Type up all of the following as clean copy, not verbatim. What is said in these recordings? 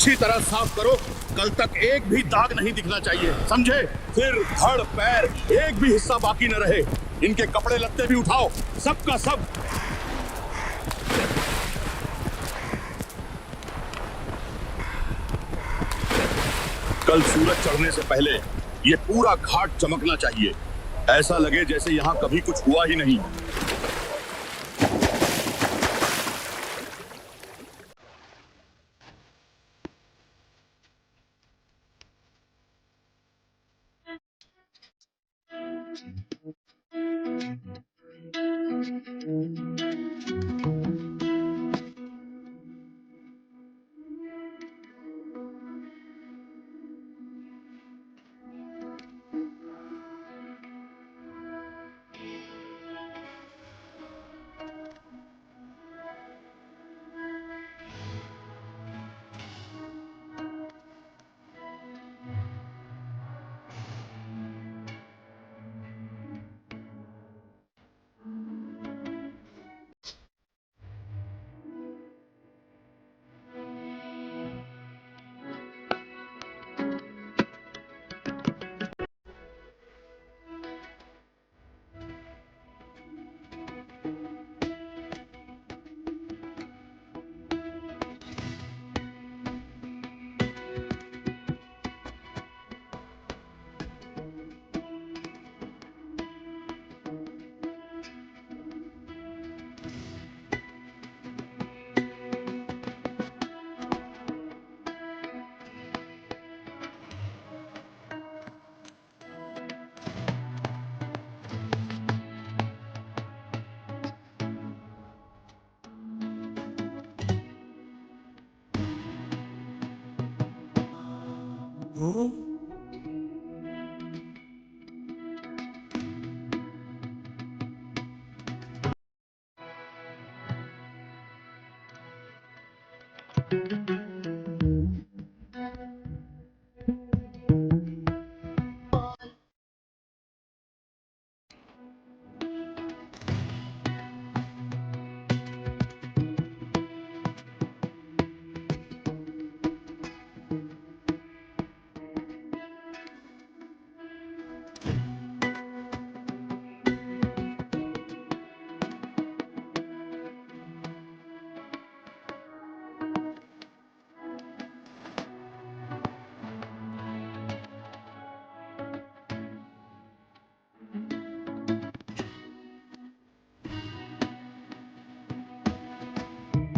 अच्छी तरह साफ करो। कल तक एक भी दाग नहीं दिखना चाहिए, समझे? फिर धड़ पैर एक भी हिस्सा बाकी न रहे। इनके कपड़े लत्ते भी उठाओ, सबका सब। कल सूरज चढ़ने से पहले ये पूरा घाट चमकना चाहिए, ऐसा लगे जैसे यहाँ कभी कुछ हुआ ही नहीं।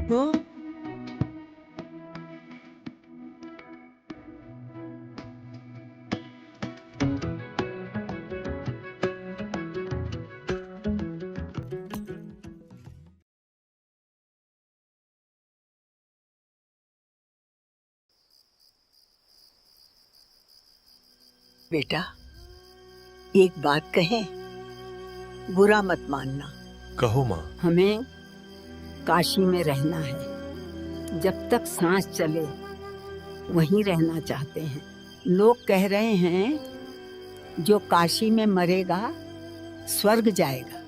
हाँ? बेटा, एक बात कहें, बुरा मत मानना। कहो माँ। हमें काशी में रहना है, जब तक सांस चले वहीं रहना चाहते हैं। लोग कह रहे हैं जो काशी में मरेगा स्वर्ग जाएगा,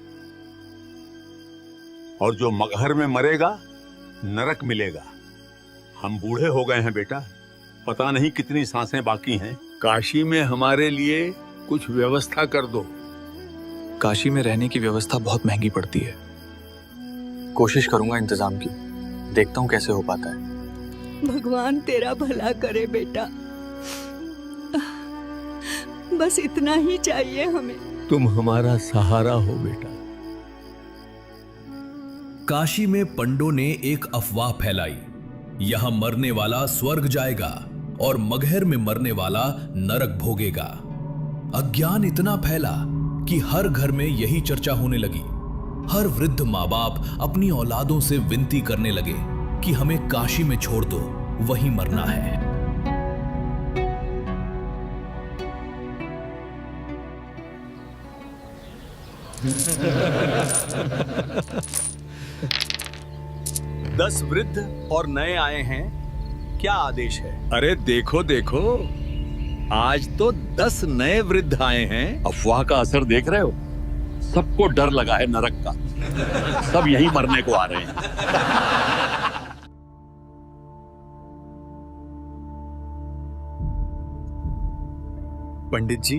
और जो मगहर में मरेगा नरक मिलेगा। हम बूढ़े हो गए हैं बेटा, पता नहीं कितनी सांसें बाकी हैं। काशी में हमारे लिए कुछ व्यवस्था कर दो। काशी में रहने की व्यवस्था बहुत महंगी पड़ती है। कोशिश करूंगा इंतजाम की, देखता हूँ कैसे हो पाता है। भगवान तेरा भला करे बेटा, बस इतना ही चाहिए हमें। तुम हमारा सहारा हो बेटा। काशी में पंडों ने एक अफवाह फैलाई, यहां मरने वाला स्वर्ग जाएगा और मगहर में मरने वाला नरक भोगेगा। अज्ञान इतना फैला कि हर घर में यही चर्चा होने लगी। हर वृद्ध माँ बाप अपनी औलादों से विनती करने लगे कि हमें काशी में छोड़ दो, वहीं मरना है। दस वृद्ध और नए आए हैं, क्या आदेश है? अरे देखो देखो, आज तो 10 नए वृद्ध आए हैं। अफवाह का असर देख रहे हो? सबको डर लगा है नरक का, सब यहीं मरने को आ रहे हैं। पंडित जी,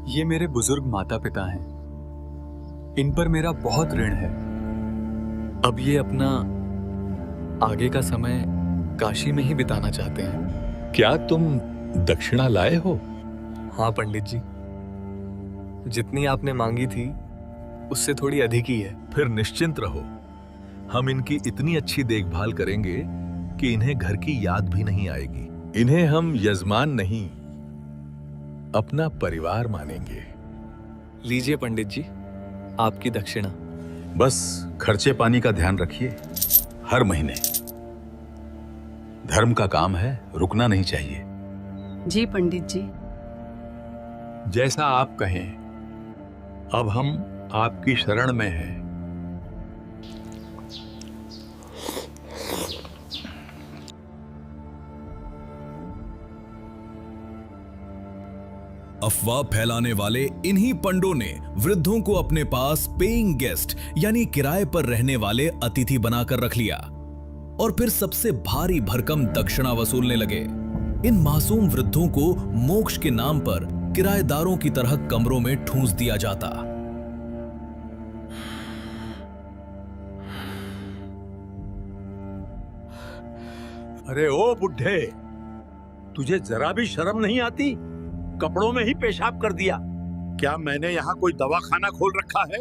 ये मेरे बुजुर्ग माता पिता हैं। इन पर मेरा बहुत ऋण है। अब ये अपना आगे का समय काशी में ही बिताना चाहते हैं। क्या तुम दक्षिणा लाए हो? हाँ पंडित जी, जितनी आपने मांगी थी उससे थोड़ी अधिक ही है। फिर निश्चिंत रहो, हम इनकी इतनी अच्छी देखभाल करेंगे कि इन्हें घर की याद भी नहीं आएगी। इन्हें हम यजमान नहीं, अपना परिवार मानेंगे। लीजिए पंडित जी, आपकी दक्षिणा। बस खर्चे पानी का ध्यान रखिए हर महीने। धर्म का काम है, रुकना नहीं चाहिए। जी पंडित जी। जैसा आप कहें। अब हम आपकी शरण में हैं। अफवाह फैलाने वाले इन्हीं पंडों ने वृद्धों को अपने पास पेइंग गेस्ट यानी किराए पर रहने वाले अतिथि बनाकर रख लिया और फिर सबसे भारी भरकम दक्षिणा वसूलने लगे। इन मासूम वृद्धों को मोक्ष के नाम पर किराएदारों की तरह कमरों में ठूंस दिया जाता। अरे ओ बुढ़े, तुझे जरा भी शर्म नहीं आती? कपड़ों में ही पेशाब कर दिया। क्या मैंने यहाँ कोई दवाखाना खोल रखा है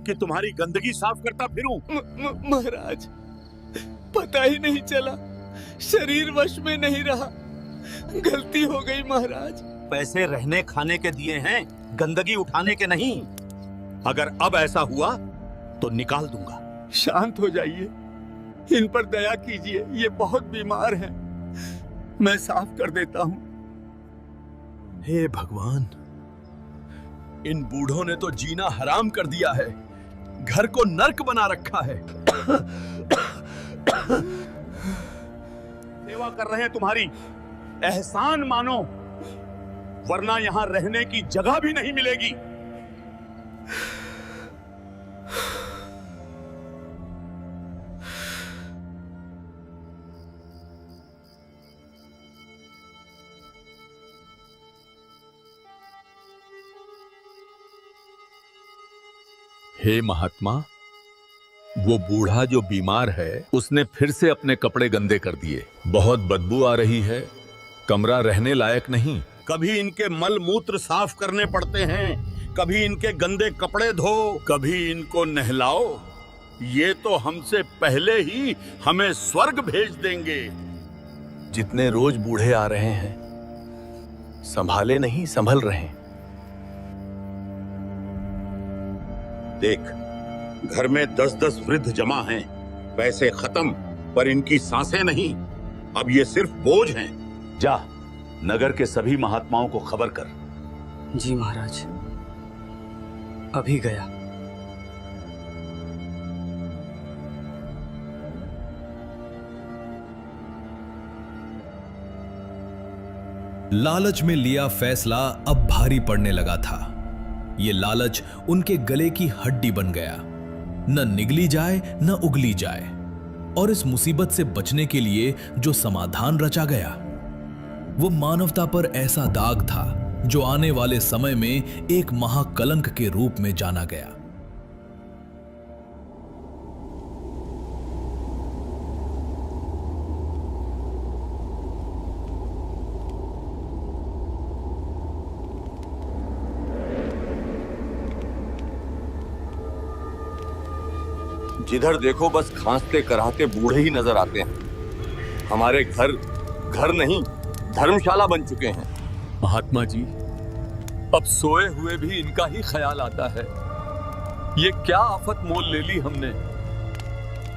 कि तुम्हारी गंदगी साफ करता फिरूं? महाराज, पता ही नहीं चला, शरीर वश में नहीं रहा, गलती हो गई महाराज। पैसे रहने खाने के दिए हैं, गंदगी उठाने के नहीं। अगर अब ऐसा हुआ तो निकाल दूंगा। शांत हो जाइए, इन पर दया कीजिए, ये बहुत बीमार हैं। मैं साफ कर देता हूं। हे भगवान, इन बूढ़ों ने तो जीना हराम कर दिया है, घर को नर्क बना रखा है। सेवा कर रहे हैं तुम्हारी, एहसान मानो, वरना यहां रहने की जगह भी नहीं मिलेगी। हे महात्मा, वो बूढ़ा जो बीमार है उसने फिर से अपने कपड़े गंदे कर दिए। बहुत बदबू आ रही है, कमरा रहने लायक नहीं। कभी इनके मल मूत्र साफ करने पड़ते हैं, कभी इनके गंदे कपड़े धो, कभी इनको नहलाओ। ये तो हमसे पहले ही हमें स्वर्ग भेज देंगे। जितने रोज बूढ़े आ रहे हैं, संभाले नहीं संभल रहे हैं। देख, घर में 10-10 वृद्ध जमा हैं, पैसे खत्म पर इनकी सांसें नहीं। अब ये सिर्फ बोझ हैं। जा, नगर के सभी महात्माओं को खबर कर। जी महाराज, अभी गया। लालच में लिया फैसला अब भारी पड़ने लगा था। ये लालच उनके गले की हड्डी बन गया, न निगली जाए न उगली जाए। और इस मुसीबत से बचने के लिए जो समाधान रचा गया, वो मानवता पर ऐसा दाग था जो आने वाले समय में एक महाकलंक के रूप में जाना गया। जिधर देखो बस खांसते कराहते बूढ़े ही नजर आते हैं। हमारे घर घर नहीं, धर्मशाला बन चुके हैं। महात्मा जी, अब सोए हुए भी इनका ही ख्याल आता है। ये क्या आफत मोल ले ली हमने।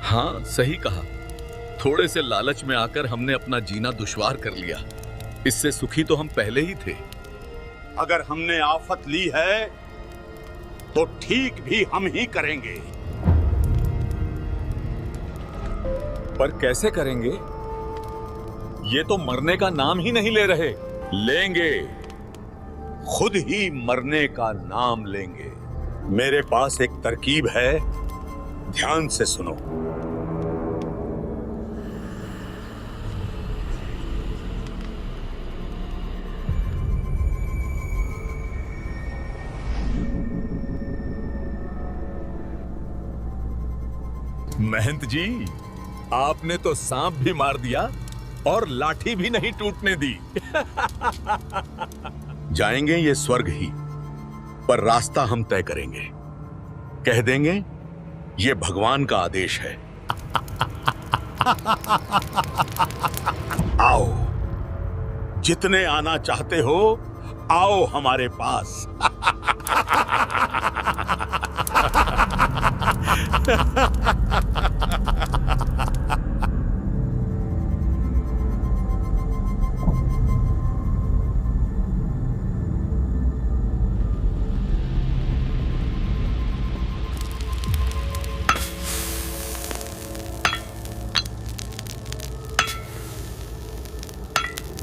हाँ, सही कहा, थोड़े से लालच में आकर हमने अपना जीना दुश्वार कर लिया। इससे सुखी तो हम पहले ही थे। अगर हमने आफत ली है तो ठीक भी हम ही करेंगे। पर कैसे करेंगे? ये तो मरने का नाम ही नहीं ले रहे। लेंगे, खुद ही मरने का नाम लेंगे। मेरे पास एक तरकीब है, ध्यान से सुनो। महंत जी, आपने तो सांप भी मार दिया और लाठी भी नहीं टूटने दी। जाएंगे ये स्वर्ग ही, पर रास्ता हम तय करेंगे। कह देंगे ये भगवान का आदेश है। आओ, जितने आना चाहते हो आओ हमारे पास।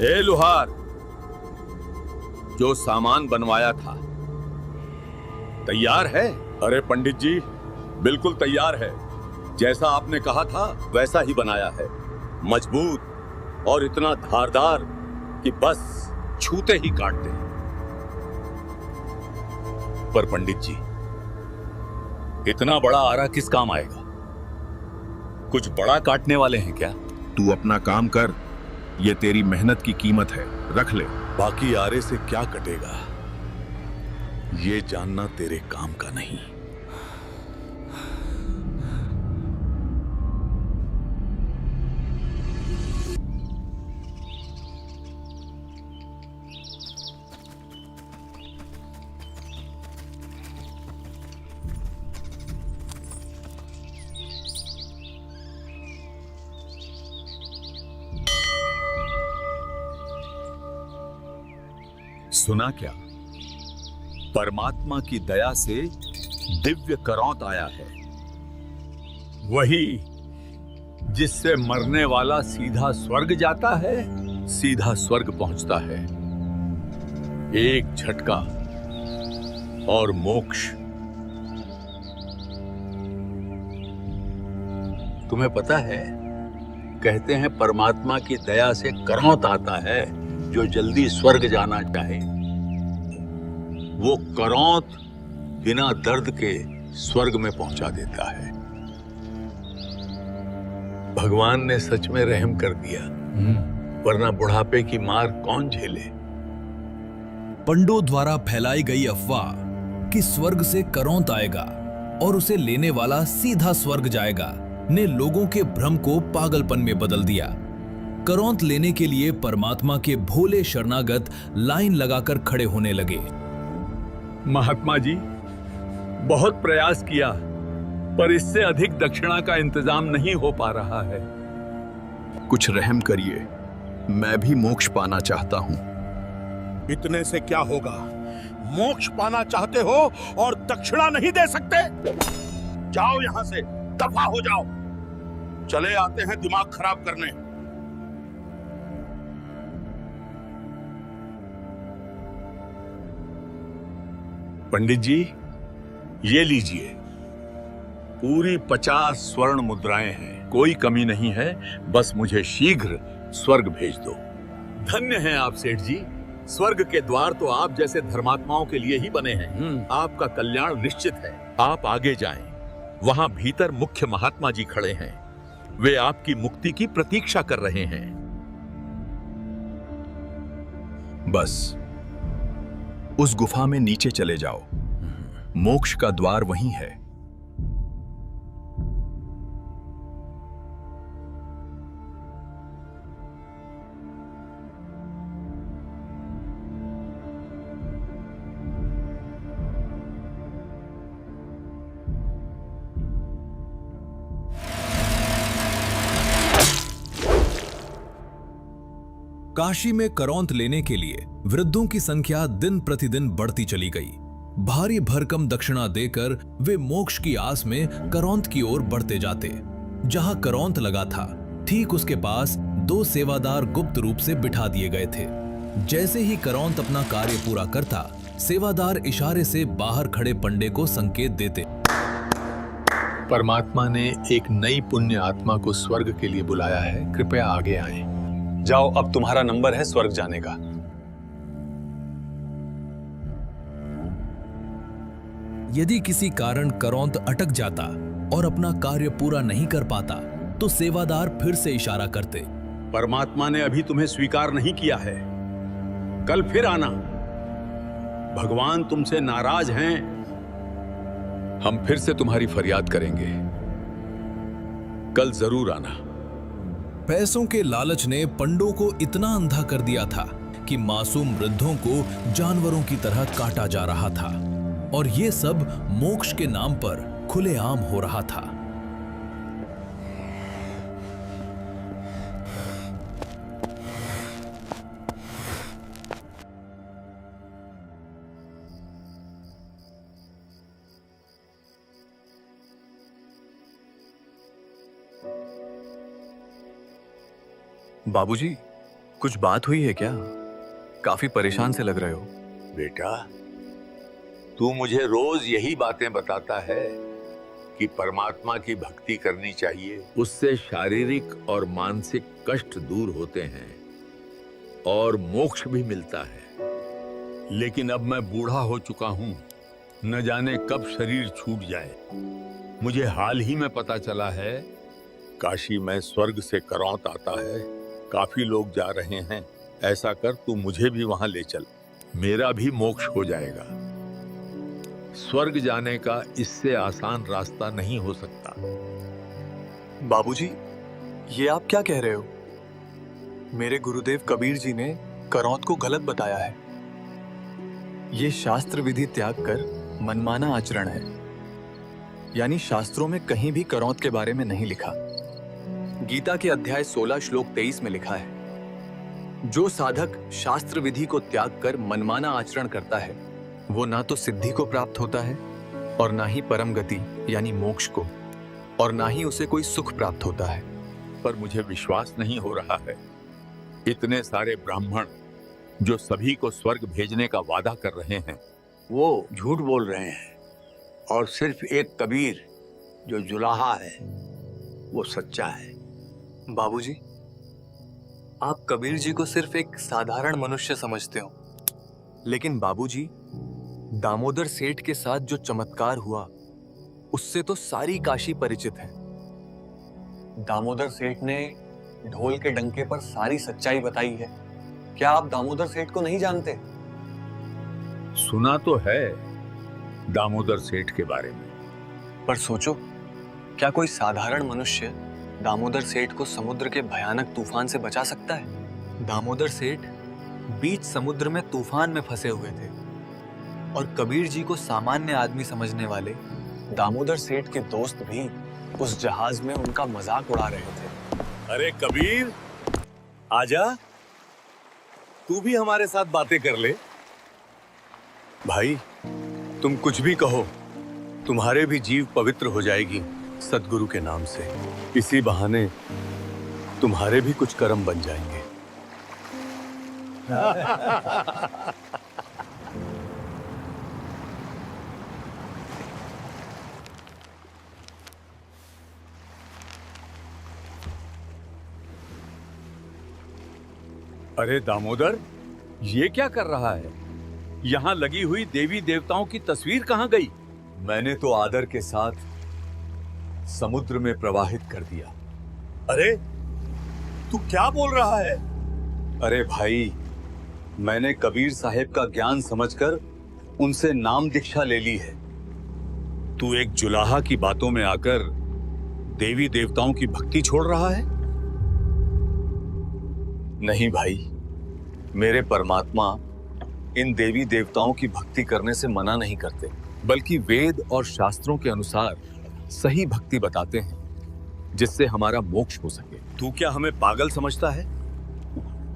ए लुहार, जो सामान बनवाया था तैयार है? अरे पंडित जी, बिल्कुल तैयार है। जैसा आपने कहा था वैसा ही बनाया है। मजबूत और इतना धारदार कि बस छूते ही काट दे। पर पंडित जी, इतना बड़ा आरा किस काम आएगा? कुछ बड़ा काटने वाले हैं क्या? तू अपना काम कर, ये तेरी मेहनत की कीमत है, रख ले। बाकी आरे से क्या कटेगा ये जानना तेरे काम का नहीं। सुना क्या? परमात्मा की दया से दिव्य करौंत आया है। वही जिससे मरने वाला सीधा स्वर्ग जाता है। सीधा स्वर्ग पहुंचता है। एक झटका और मोक्ष। तुम्हें पता है, कहते हैं परमात्मा की दया से करौंत आता है। जो जल्दी स्वर्ग जाना चाहे वो करौंत बिना दर्द के स्वर्ग में पहुंचा देता है। भगवान ने सच में रहम कर दिया, वरना बुढ़ापे की मार कौन झेले। पंडों द्वारा फैलाई गई अफवाह कि स्वर्ग से करौंत आएगा और उसे लेने वाला सीधा स्वर्ग जाएगा ने लोगों के भ्रम को पागलपन में बदल दिया। करौंत लेने के लिए परमात्मा के भोले शरणागत लाइन लगाकर खड़े होने लगे। महात्मा जी, बहुत प्रयास किया, पर इससे अधिक दक्षिणा का इंतजाम नहीं हो पा रहा है। कुछ रहम करिए, मैं भी मोक्ष पाना चाहता हूं। इतने से क्या होगा? मोक्ष पाना चाहते हो और दक्षिणा नहीं दे सकते? जाओ यहां से, दफा हो जाओ। चले आते हैं दिमाग खराब करने। पंडित जी, ये लीजिए, पूरी 50 स्वर्ण मुद्राएं हैं। कोई कमी नहीं है, बस मुझे शीघ्र स्वर्ग भेज दो। धन्य हैं आप सेठ जी। स्वर्ग के द्वार तो आप जैसे धर्मात्माओं के लिए ही बने हैं। आपका कल्याण निश्चित है। आप आगे जाएं, वहां भीतर मुख्य महात्मा जी खड़े हैं। वे आपकी मुक्ति की प्रतीक्षा कर रहे हैं। बस उस गुफा में नीचे चले जाओ, मोक्ष का द्वार वहीं है। काशी में करौंत लेने के लिए वृद्धों की संख्या दिन प्रतिदिन बढ़ती चली गई। भारी भरकम दक्षिणा देकर वे मोक्ष की आस में करौंत की ओर बढ़ते जाते। जहां करौंत लगा था, ठीक उसके पास 2 सेवादार गुप्त रूप से बिठा दिए गए थे। जैसे ही करौंत अपना कार्य पूरा करता, सेवादार इशारे से बाहर खड़े पंडे को संकेत देते। परमात्मा ने एक नई पुण्य आत्मा को स्वर्ग के लिए बुलाया है, कृपया आगे आएं। जाओ, अब तुम्हारा नंबर है स्वर्ग जाने का। यदि किसी कारण करौंत अटक जाता और अपना कार्य पूरा नहीं कर पाता तो सेवादार फिर से इशारा करते। परमात्मा ने अभी तुम्हें स्वीकार नहीं किया है, कल फिर आना। भगवान तुमसे नाराज हैं। हम फिर से तुम्हारी फरियाद करेंगे, कल जरूर आना। पैसों के लालच ने पंडों को इतना अंधा कर दिया था कि मासूम वृद्धों को जानवरों की तरह काटा जा रहा था, और ये सब मोक्ष के नाम पर खुलेआम हो रहा था। बाबूजी, कुछ बात हुई है क्या? काफी परेशान से लग रहे हो। बेटा, तू मुझे रोज यही बातें बताता है कि परमात्मा की भक्ति करनी चाहिए, उससे शारीरिक और मानसिक कष्ट दूर होते हैं और मोक्ष भी मिलता है। लेकिन अब मैं बूढ़ा हो चुका हूं, न जाने कब शरीर छूट जाए। मुझे हाल ही में पता चला है काशी में स्वर्ग से करौंत आता है, काफी लोग जा रहे हैं। ऐसा कर तू मुझे भी वहां ले चल, मेरा भी मोक्ष हो जाएगा। स्वर्ग जाने का इससे आसान रास्ता नहीं हो सकता। बाबूजी, ये आप क्या कह रहे हो? मेरे गुरुदेव कबीर जी ने करौंत को गलत बताया है। ये शास्त्र विधि त्याग कर मनमाना आचरण है। यानी शास्त्रों में कहीं भी करौंत के बारे में नहीं लिखा। गीता के अध्याय 16 श्लोक 23 में लिखा है, जो साधक शास्त्र विधि को त्याग कर मनमाना आचरण करता है वो ना तो सिद्धि को प्राप्त होता है और ना ही परम गति यानी मोक्ष को, और ना ही उसे कोई सुख प्राप्त होता है। पर मुझे विश्वास नहीं हो रहा है, इतने सारे ब्राह्मण जो सभी को स्वर्ग भेजने का वादा कर रहे हैं, वो झूठ बोल रहे हैं, और सिर्फ एक कबीर जो जुलाहा है वो सच्चा है। बाबूजी, आप कबीर जी को सिर्फ एक साधारण मनुष्य समझते हो, लेकिन बाबूजी, दामोदर सेठ के साथ जो चमत्कार हुआ उससे तो सारी काशी परिचित है। दामोदर सेठ ने ढोल के डंके पर सारी सच्चाई बताई है। क्या आप दामोदर सेठ को नहीं जानते? सुना तो है दामोदर सेठ के बारे में, पर सोचो, क्या कोई साधारण मनुष्य दामोदर सेठ को समुद्र के भयानक तूफान से बचा सकता है? दामोदर सेठ बीच समुद्र में तूफान में फंसे हुए थे, और कबीर जी को सामान्य आदमी समझने वाले दामोदर सेठ के दोस्त भी उस जहाज में उनका मजाक उड़ा रहे थे। अरे कबीर, आजा, तू भी हमारे साथ बातें कर ले। भाई, तुम कुछ भी कहो, तुम्हारे भी जीव पवित्र हो जाएगी सद्गुरु के नाम से। इसी बहाने तुम्हारे भी कुछ कर्म बन जाएंगे। अरे दामोदर, ये क्या कर रहा है? यहाँ लगी हुई देवी देवताओं की तस्वीर कहाँ गई? मैंने तो आदर के साथ समुद्र में प्रवाहित कर दिया। अरे, तू क्या बोल रहा है? अरे भाई, मैंने कबीर साहेब का ज्ञान समझकर उनसे नाम दीक्षा ले ली है। तू एक जुलाहा की बातों में आकर देवी देवताओं की भक्ति छोड़ रहा है? नहीं भाई, मेरे परमात्मा इन देवी देवताओं की भक्ति करने से मना नहीं करते, बल्कि वेद और शास्त्रों के अनुसार सही भक्ति बताते हैं जिससे हमारा मोक्ष हो सके। तू क्या हमें पागल समझता है?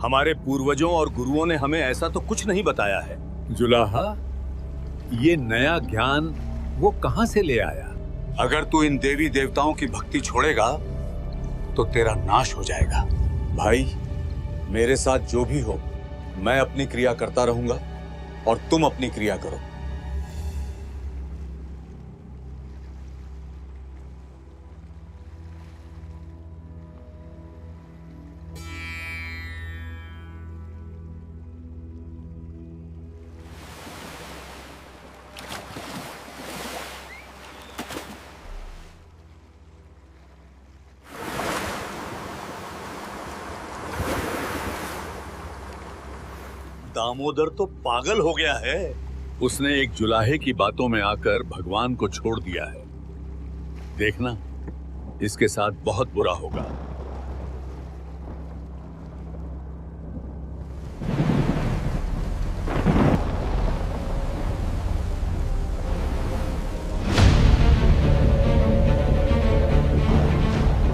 हमारे पूर्वजों और गुरुओं ने हमें ऐसा तो कुछ नहीं बताया है। जुलाहा, ये नया ज्ञान वो कहां से ले आया? अगर तू इन देवी देवताओं की भक्ति छोड़ेगा तो तेरा नाश हो जाएगा। भाई, मेरे साथ जो भी हो, मैं अपनी क्रिया करता रहूंगा और तुम अपनी क्रिया करो। दामोदर तो पागल हो गया है। उसने एक जुलाहे की बातों में आकर भगवान को छोड़ दिया है। देखना, इसके साथ बहुत बुरा होगा।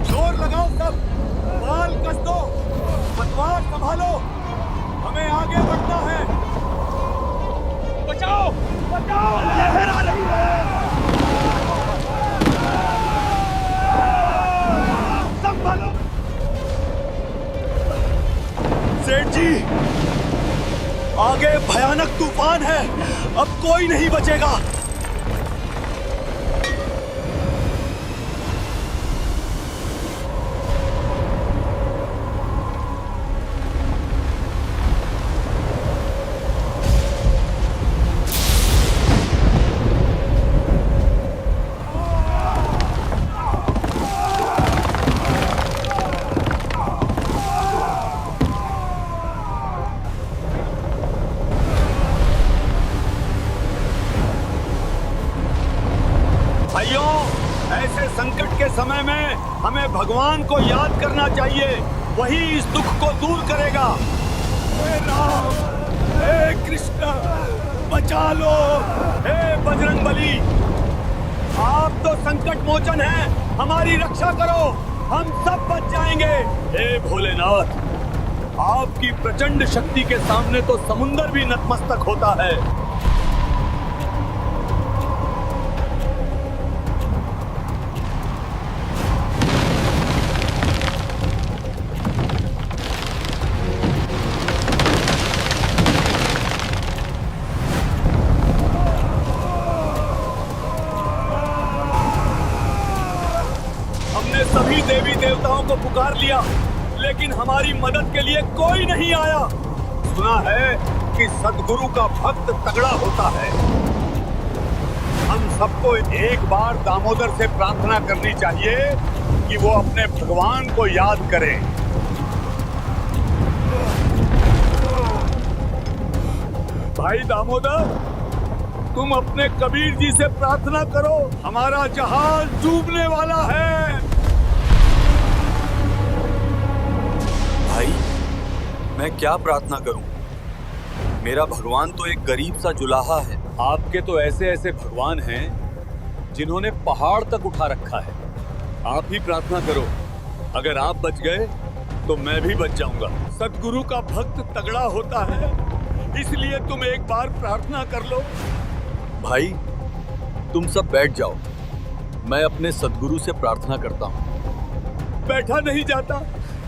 जोर लगाओ सब, बाल कस दो, पतवार संभालो, हमें आगे बढ़ना है। बचाओ बचाओ, लहर आ रही है। संभालो। सेठ जी, आगे भयानक तूफान है, अब कोई नहीं बचेगा। भाइयों, ऐसे संकट के समय में हमें भगवान को याद करना चाहिए, वही इस दुख को दूर करेगा। हे राम, हे कृष्ण, बचा लो। हे बजरंगबली, आप तो संकट मोचन हैं, हमारी रक्षा करो, हम सब बच जाएंगे। हे भोलेनाथ, आपकी प्रचंड शक्ति के सामने तो समुंदर भी नतमस्तक होता है। हमने सभी देवी देवताओं को पुकार लिया, लेकिन हमारी मदद के लिए कोई नहीं आया। सुना है कि सद्गुरु का भक्त तगड़ा होता है। हम सबको एक बार दामोदर से प्रार्थना करनी चाहिए कि वो अपने भगवान को याद करे। भाई दामोदर, तुम अपने कबीर जी से प्रार्थना करो, हमारा जहाज डूबने वाला है। भाई, मैं क्या प्रार्थना करूं? मेरा भगवान तो एक गरीब सा जुलाहा है। आपके तो ऐसे ऐसे भगवान हैं जिन्होंने पहाड़ तक उठा रखा है। आप ही प्रार्थना करो, अगर आप बच गए तो मैं भी बच जाऊंगा। सद्गुरु का भक्त तगड़ा होता है, इसलिए तुम एक बार प्रार्थना कर लो। भाई, तुम सब बैठ जाओ, मैं अपने सद्गुरु से प्रार्थना करता हूँ। बैठा नहीं जाता,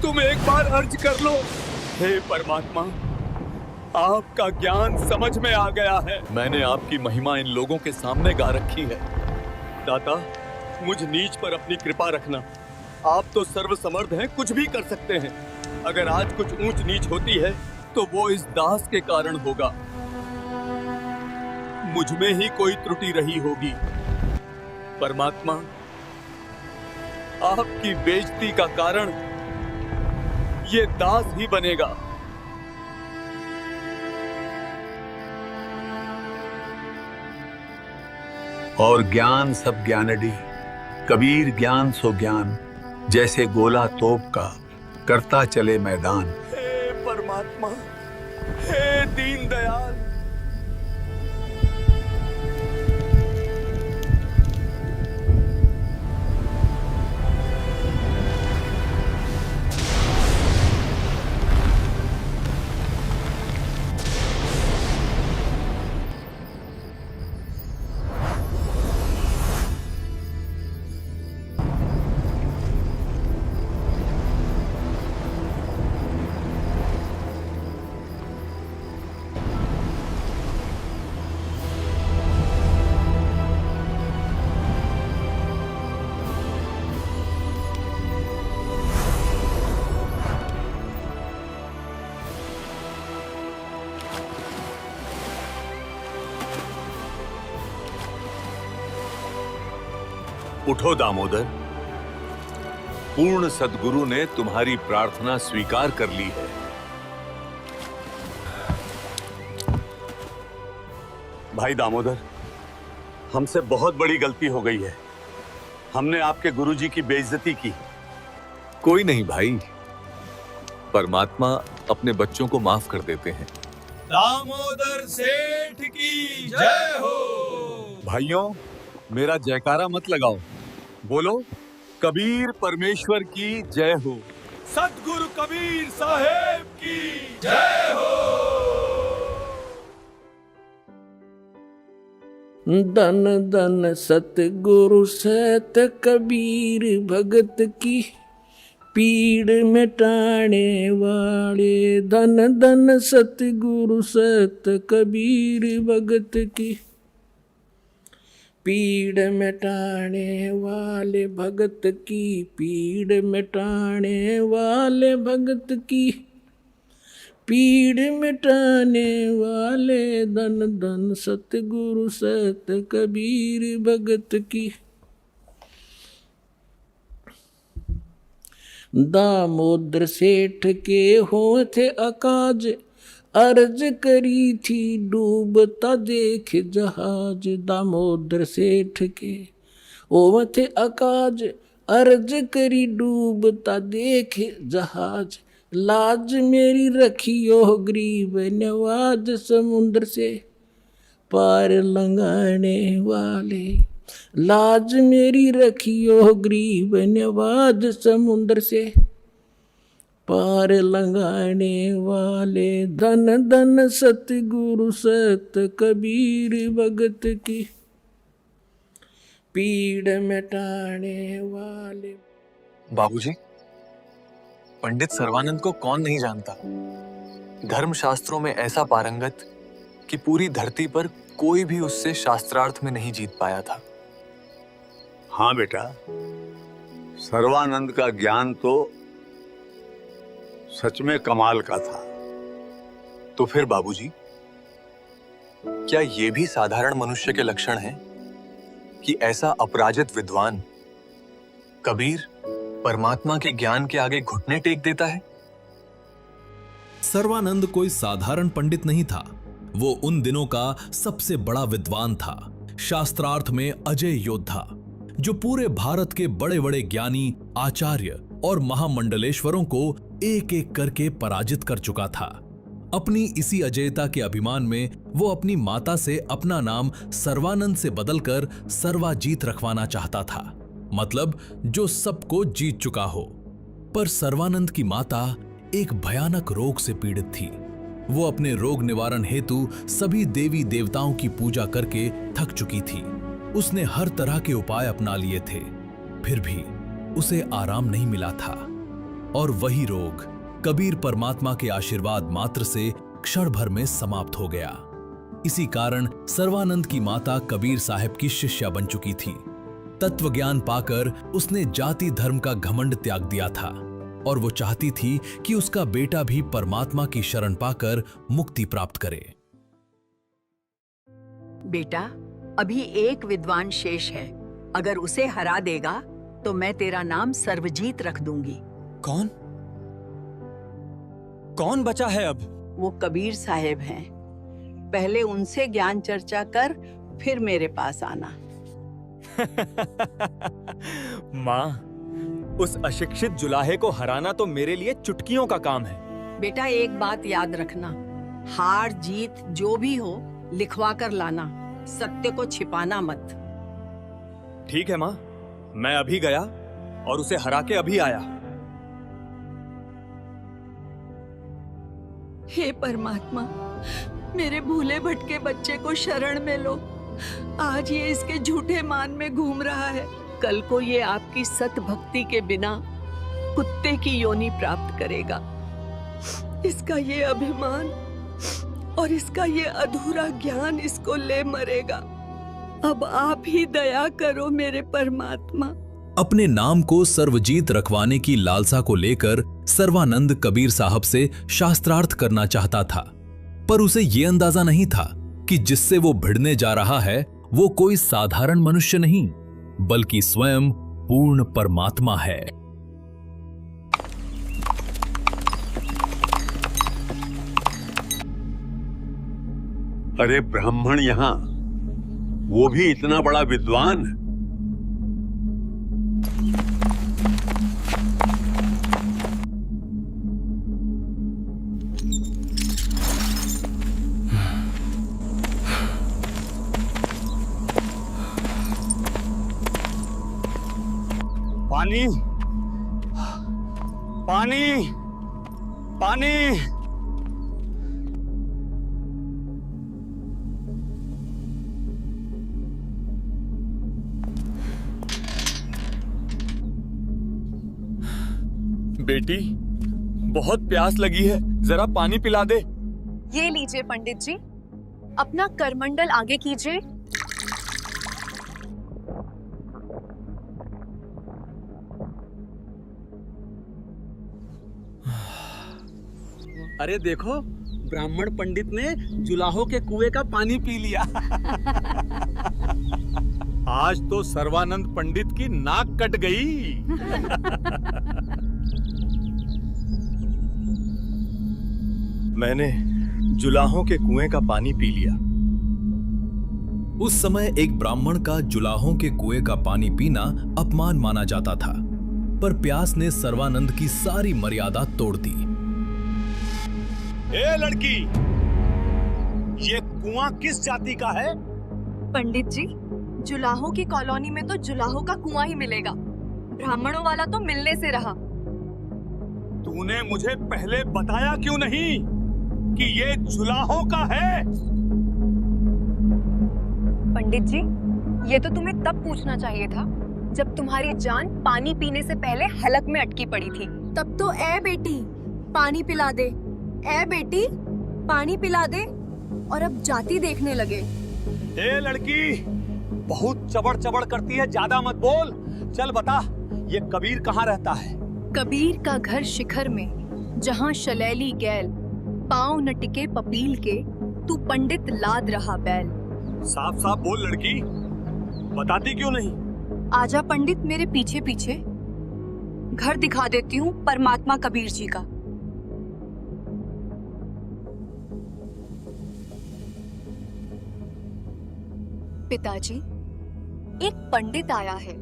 तुम एक बार अर्ज कर लो। हे परमात्मा, आपका ज्ञान समझ में आ गया है। मैंने आपकी महिमा इन लोगों के सामने गा रखी है। दाता, मुझ नीच पर अपनी कृपा रखना। आप तो सर्वसमर्थ हैं, कुछ भी कर सकते हैं। अगर आज कुछ ऊंच नीच होती है तो वो इस दास के कारण होगा। मुझ में ही कोई त्रुटि रही होगी। परमात्मा, आपकी बेइज्जती का कारण ये दास ही बनेगा। और ज्ञान सब ज्ञानडी, कबीर ज्ञान सो ज्ञान, जैसे गोला तोप का करता चले मैदान। हे परमात्मा, हे दीन दयाल, उठो दामोदर, पूर्ण सद्गुरु ने तुम्हारी प्रार्थना स्वीकार कर ली है। भाई दामोदर, हमसे बहुत बड़ी गलती हो गई है। हमने आपके गुरुजी की बेइज्जती की। कोई नहीं भाई, परमात्मा अपने बच्चों को माफ कर देते हैं। दामोदर सेठ की जय हो। भाइयों, मेरा जयकारा मत लगाओ, बोलो कबीर परमेश्वर की जय हो। सतगुरु कबीर साहेब की जय हो। धन धन सतगुरु सत कबीर भगत की पीड़ मिटाने वाले। धन धन सतगुरु सत कबीर भगत की पीड़ मिटाने वाले भगत की पीड़ मिटाने वाले भगत की पीड़ मिटाने वाले। धन धन सतगुरु सत कबीर भगत की। दामोदर सेठ के होते अकाज अर्ज करी थी डूबता देख जहाज। दामोदर सेठ के होते अकाज अर्ज करी डूबता देख जहाज। लाज मेरी रखियो गरीब नवाज समुद्र से पार लंघाने वाले। लाज मेरी रखियो गरीब नवाज समुद्र से पार लंघाने वाले। धन धन सतगुरु सत कबीर भगत की पीड़ मिटाने वाले। बाबूजी, पंडित सर्वानंद को कौन नहीं जानता। धर्मशास्त्रों में ऐसा पारंगत कि पूरी धरती पर कोई भी उससे शास्त्रार्थ में नहीं जीत पाया था। हाँ बेटा, सर्वानंद का ज्ञान तो सच में कमाल का था। तो फिर बाबूजी, क्या ये भी साधारण मनुष्य के लक्षण हैं कि ऐसा अपराजित विद्वान कबीर परमात्मा के ज्ञान के आगे घुटने टेक देता है? सर्वानंद कोई साधारण पंडित नहीं था। वो उन दिनों का सबसे बड़ा विद्वान था, शास्त्रार्थ में अजय योद्धा, जो पूरे भारत के बड़े बड़े ज्ञानी, आचार्य और महामंडलेश्वरों को एक एक करके पराजित कर चुका था। अपनी इसी अजयता के अभिमान में वो अपनी माता से अपना नाम सर्वानंद से बदलकर सर्वाजीत रखवाना चाहता था, मतलब जो सबको जीत चुका हो। पर सर्वानंद की माता एक भयानक रोग से पीड़ित थी। वो अपने रोग निवारण हेतु सभी देवी देवताओं की पूजा करके थक चुकी थी। उसने हर तरह के उपाय अपना लिए थे, फिर भी उसे आराम नहीं मिला था। और वही रोग कबीर परमात्मा के आशीर्वाद मात्र से क्षण भर में समाप्त हो गया। इसी कारण सर्वानंद की माता कबीर साहब की शिष्या बन चुकी थी। तत्व ज्ञान पाकर उसने जाति धर्म का घमंड त्याग दिया था और वो चाहती थी कि उसका बेटा भी परमात्मा की शरण पाकर मुक्ति प्राप्त करे। बेटा, अभी एक विद्वान शेष है। अगर उसे हरा देगा तो मैं तेरा नाम सर्वजीत रख दूंगी। कौन? कौन बचा है अब? वो कबीर साहेब हैं। पहले उनसे ज्ञान चर्चा कर, फिर मेरे पास आना। माँ, उस अशिक्षित जुलाहे को हराना तो मेरे लिए चुटकियों का काम है। बेटा, एक बात याद रखना, हार जीत जो भी हो लिखवा कर लाना, सत्य को छिपाना मत। ठीक है माँ, मैं अभी गया और उसे हरा के अभी आया। हे परमात्मा, मेरे भूले भटके बच्चे को शरण में लो। आज ये इसके झूठे मान में घूम रहा है, कल को ये आपकी सत भक्ति के बिना कुत्ते की योनि प्राप्त करेगा। इसका ये अभिमान और इसका ये अधूरा ज्ञान इसको ले मरेगा। अब आप ही दया करो मेरे परमात्मा। अपने नाम को सर्वजीत रखवाने की लालसा को लेकर सर्वानंद कबीर साहब से शास्त्रार्थ करना चाहता था, पर उसे ये अंदाजा नहीं था कि जिससे वो भिड़ने जा रहा है वो कोई साधारण मनुष्य नहीं, बल्कि स्वयं पूर्ण परमात्मा है। अरे ब्राह्मण यहाँ, वो भी इतना बड़ा विद्वान। पानी, पानी, पानी। बेटी, बहुत प्यास लगी है, जरा पानी पिला दे। ये लीजिए पंडित जी, अपना करमंडल आगे कीजिए। अरे देखो, ब्राह्मण पंडित ने जुलाहो के कुएं का पानी पी लिया। आज तो सर्वानंद पंडित की नाक कट गई। मैंने जुलाहों के कुएं का पानी पी लिया। उस समय एक ब्राह्मण का जुलाहों के कुएं का पानी पीना अपमान माना जाता था, पर प्यास ने सर्वानंद की सारी मर्यादा तोड़ दी। ए लड़की, ये कुआं किस जाति का है? पंडित जी, जुलाहो की कॉलोनी में तो जुलाहो का कुआं ही मिलेगा, ब्राह्मणों वाला तो मिलने से रहा। तूने मुझे पहले बताया क्यों नहीं कि ये जुलाहो का है? पंडित जी, ये तो तुम्हें तब पूछना चाहिए था जब तुम्हारी जान पानी पीने से पहले हलक में अटकी पड़ी थी। तब तो ए बेटी पानी पिला दे, ए बेटी पानी पिला दे, और अब जाति देखने लगे। ए लड़की, बहुत चबड़ चबड़ करती है, ज्यादा मत बोल। चल बता, ये कबीर कहाँ रहता है? कबीर का घर शिखर में, जहाँ शलैली गैल, पाँव न टिके पपील के, तू पंडित लाद रहा बैल। साफ साफ बोल लड़की, बताती क्यों नहीं? आजा पंडित मेरे पीछे पीछे, घर दिखा देती हूँ परमात्मा कबीर जी का। पिताजी, एक पंडित आया है,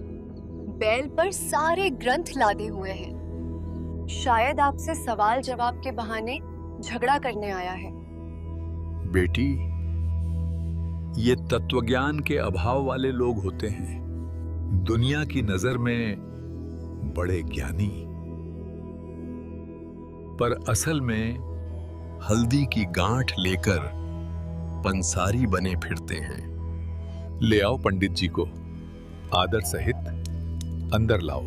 बैल पर सारे ग्रंथ लादे हुए हैं। शायद आपसे सवाल जवाब के बहाने झगड़ा करने आया है। बेटी, ये तत्वज्ञान के अभाव वाले लोग होते हैं, दुनिया की नजर में बड़े ज्ञानी, पर असल में हल्दी की गांठ लेकर पंसारी बने फिरते हैं। ले आओ पंडित जी को, आदर सहित अंदर लाओ।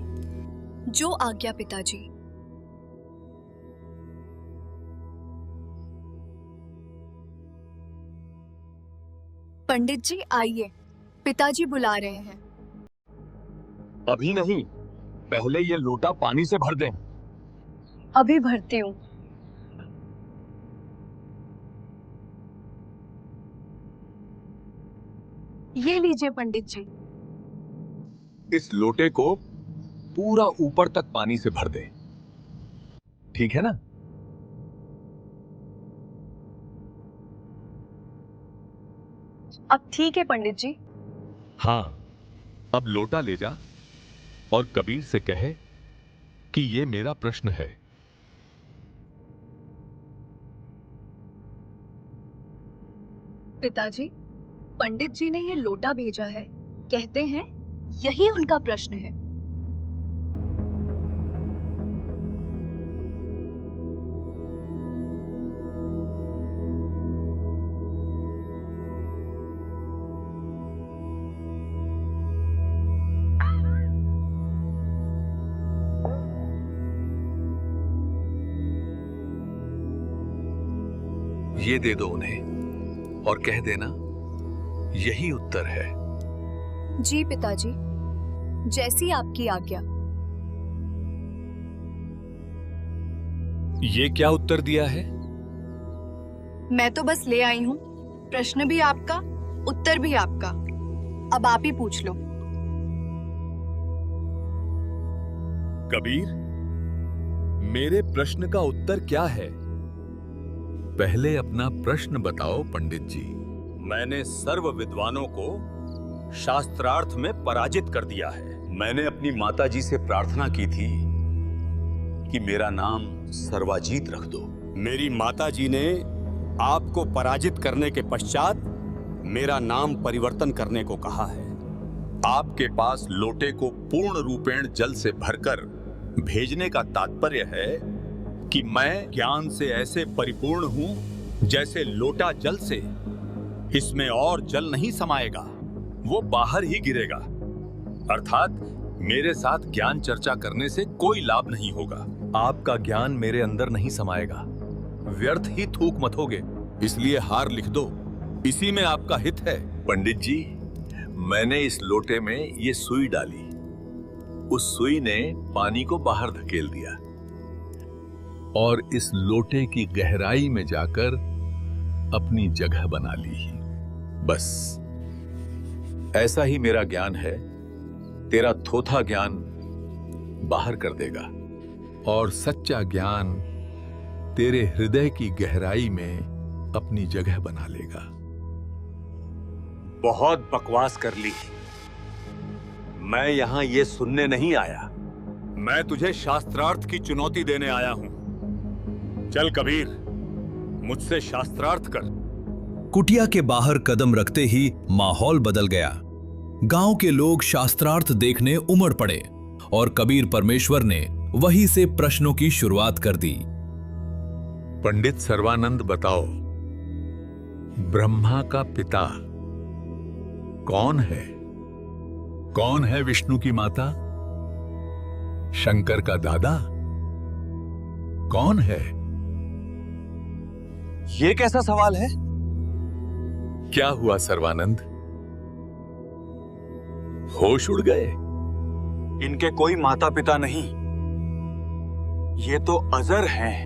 जो आज्ञा पिताजी। पंडित जी आइए, पिताजी बुला रहे हैं। अभी नहीं, पहले ये लोटा पानी से भर दें। अभी भरती हूँ। ये लीजिए पंडित जी। इस लोटे को पूरा ऊपर तक पानी से भर दे, ठीक है ना? अब ठीक है पंडित जी। हाँ, अब लोटा ले जा और कबीर से कहे कि ये मेरा प्रश्न है। पिताजी, पंडित जी ने ये लोटा भेजा है, कहते हैं यही उनका प्रश्न है। ये दे दो उन्हें और कह देना यही उत्तर है। जी पिताजी, जैसी आपकी आज्ञा। ये क्या उत्तर दिया है? मैं तो बस ले आई हूँ, प्रश्न भी आपका, उत्तर भी आपका। अब आप ही पूछ लो। कबीर, मेरे प्रश्न का उत्तर क्या है? पहले अपना प्रश्न बताओ पंडित जी। मैंने सर्व विद्वानों को शास्त्रार्थ में पराजित कर दिया है। मैंने अपनी माताजी से प्रार्थना की थी कि मेरा नाम सर्वाजीत रख दो। मेरी माताजी ने आपको पराजित करने के पश्चात मेरा नाम परिवर्तन करने को कहा है। आपके पास लोटे को पूर्ण रूपेण जल से भरकर भेजने का तात्पर्य है कि मैं ज्ञान से ऐसे परिपूर्ण हूं जैसे लोटा जल से। इसमें और जल नहीं समाएगा, वो बाहर ही गिरेगा। अर्थात मेरे साथ ज्ञान चर्चा करने से कोई लाभ नहीं होगा। आपका ज्ञान मेरे अंदर नहीं समाएगा, व्यर्थ ही थूक मथोगे। इसलिए हार लिख दो, इसी में आपका हित है। पंडित जी, मैंने इस लोटे में ये सुई डाली, उस सुई ने पानी को बाहर धकेल दिया और इस लोटे की गहराई में जाकर अपनी जगह बना ली। बस ऐसा ही मेरा ज्ञान है। तेरा थोथा ज्ञान बाहर कर देगा और सच्चा ज्ञान तेरे हृदय की गहराई में अपनी जगह बना लेगा। बहुत बकवास कर ली। मैं यहां ये सुनने नहीं आया। मैं तुझे शास्त्रार्थ की चुनौती देने आया हूं। चल कबीर, मुझसे शास्त्रार्थ कर। कुटिया के बाहर कदम रखते ही माहौल बदल गया। गांव के लोग शास्त्रार्थ देखने उमड़ पड़े और कबीर परमेश्वर ने वहीं से प्रश्नों की शुरुआत कर दी। पंडित सर्वानंद, बताओ, ब्रह्मा का पिता कौन है? कौन है विष्णु की माता? शंकर का दादा कौन है? ये कैसा सवाल है? क्या हुआ सर्वानंद, होश उड़ गए? इनके कोई माता पिता नहीं। ये तो अजर हैं,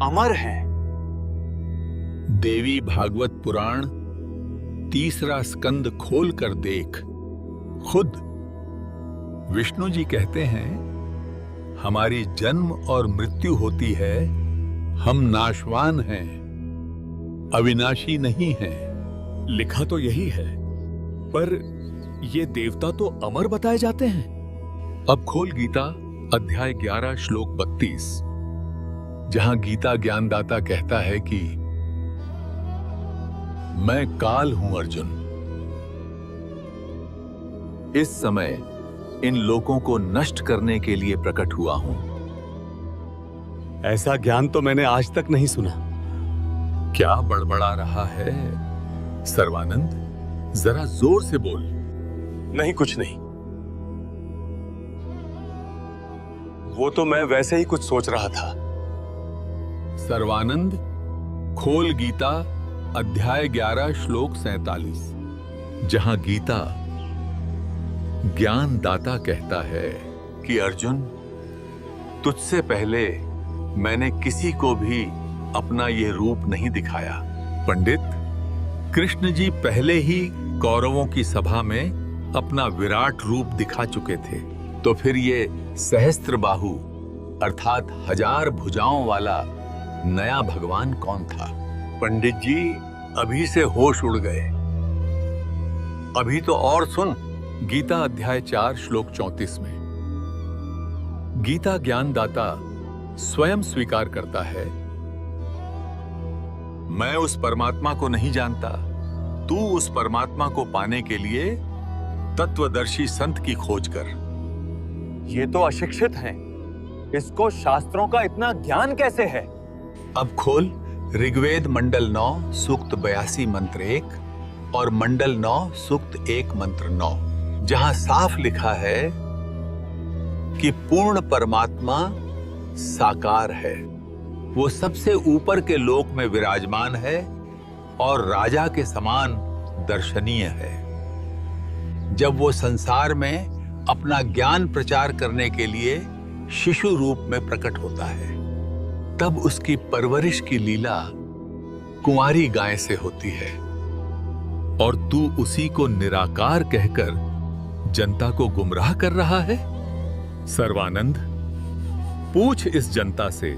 अमर हैं। देवी भागवत पुराण 3 स्कंद खोल कर देख। खुद विष्णु जी कहते हैं, हमारी जन्म और मृत्यु होती है, हम नाशवान हैं, अविनाशी नहीं हैं। लिखा तो यही है, पर ये देवता तो अमर बताए जाते हैं। अब खोल गीता अध्याय 11 श्लोक 32, जहां गीता ज्ञानदाता कहता है कि मैं काल हूं अर्जुन। इस समय इन लोगों को नष्ट करने के लिए प्रकट हुआ हूं। ऐसा ज्ञान तो मैंने आज तक नहीं सुना। क्या बड़बड़ा रहा है सर्वानंद? जरा जोर से बोल। नहीं, कुछ नहीं। वो तो मैं वैसे ही कुछ सोच रहा था। सर्वानंद, खोल गीता अध्याय 11 श्लोक 47, जहां गीता ज्ञानदाता कहता है कि अर्जुन, तुझसे पहले मैंने किसी को भी अपना ये रूप नहीं दिखाया। पंडित, कृष्ण जी पहले ही कौरवों की सभा में अपना विराट रूप दिखा चुके थे, तो फिर ये सहस्त्र बाहु अर्थात 1000 भुजाओं वाला नया भगवान कौन था? पंडित जी अभी से होश उड़ गए। अभी तो और सुन। गीता अध्याय 4 श्लोक 34 में गीता ज्ञानदाता स्वयं स्वीकार करता है, मैं उस परमात्मा को नहीं जानता, तू उस परमात्मा को पाने के लिए तत्वदर्शी संत की खोज कर। ये तो अशिक्षित हैं। इसको शास्त्रों का इतना ज्ञान कैसे है? अब खोल ऋग्वेद मंडल 9 सूक्त 82 मंत्र 1 और मंडल 9 सूक्त 1 मंत्र 9, जहां साफ लिखा है कि पूर्ण परमात्मा साकार है। वो सबसे ऊपर के लोक में विराजमान है और राजा के समान दर्शनीय है। जब वो संसार में अपना ज्ञान प्रचार करने के लिए शिशु रूप में प्रकट होता है, तब उसकी परवरिश की लीला कुंवारी गाय से होती है और तू उसी को निराकार कहकर जनता को गुमराह कर रहा है। सर्वानंद, पूछ इस जनता से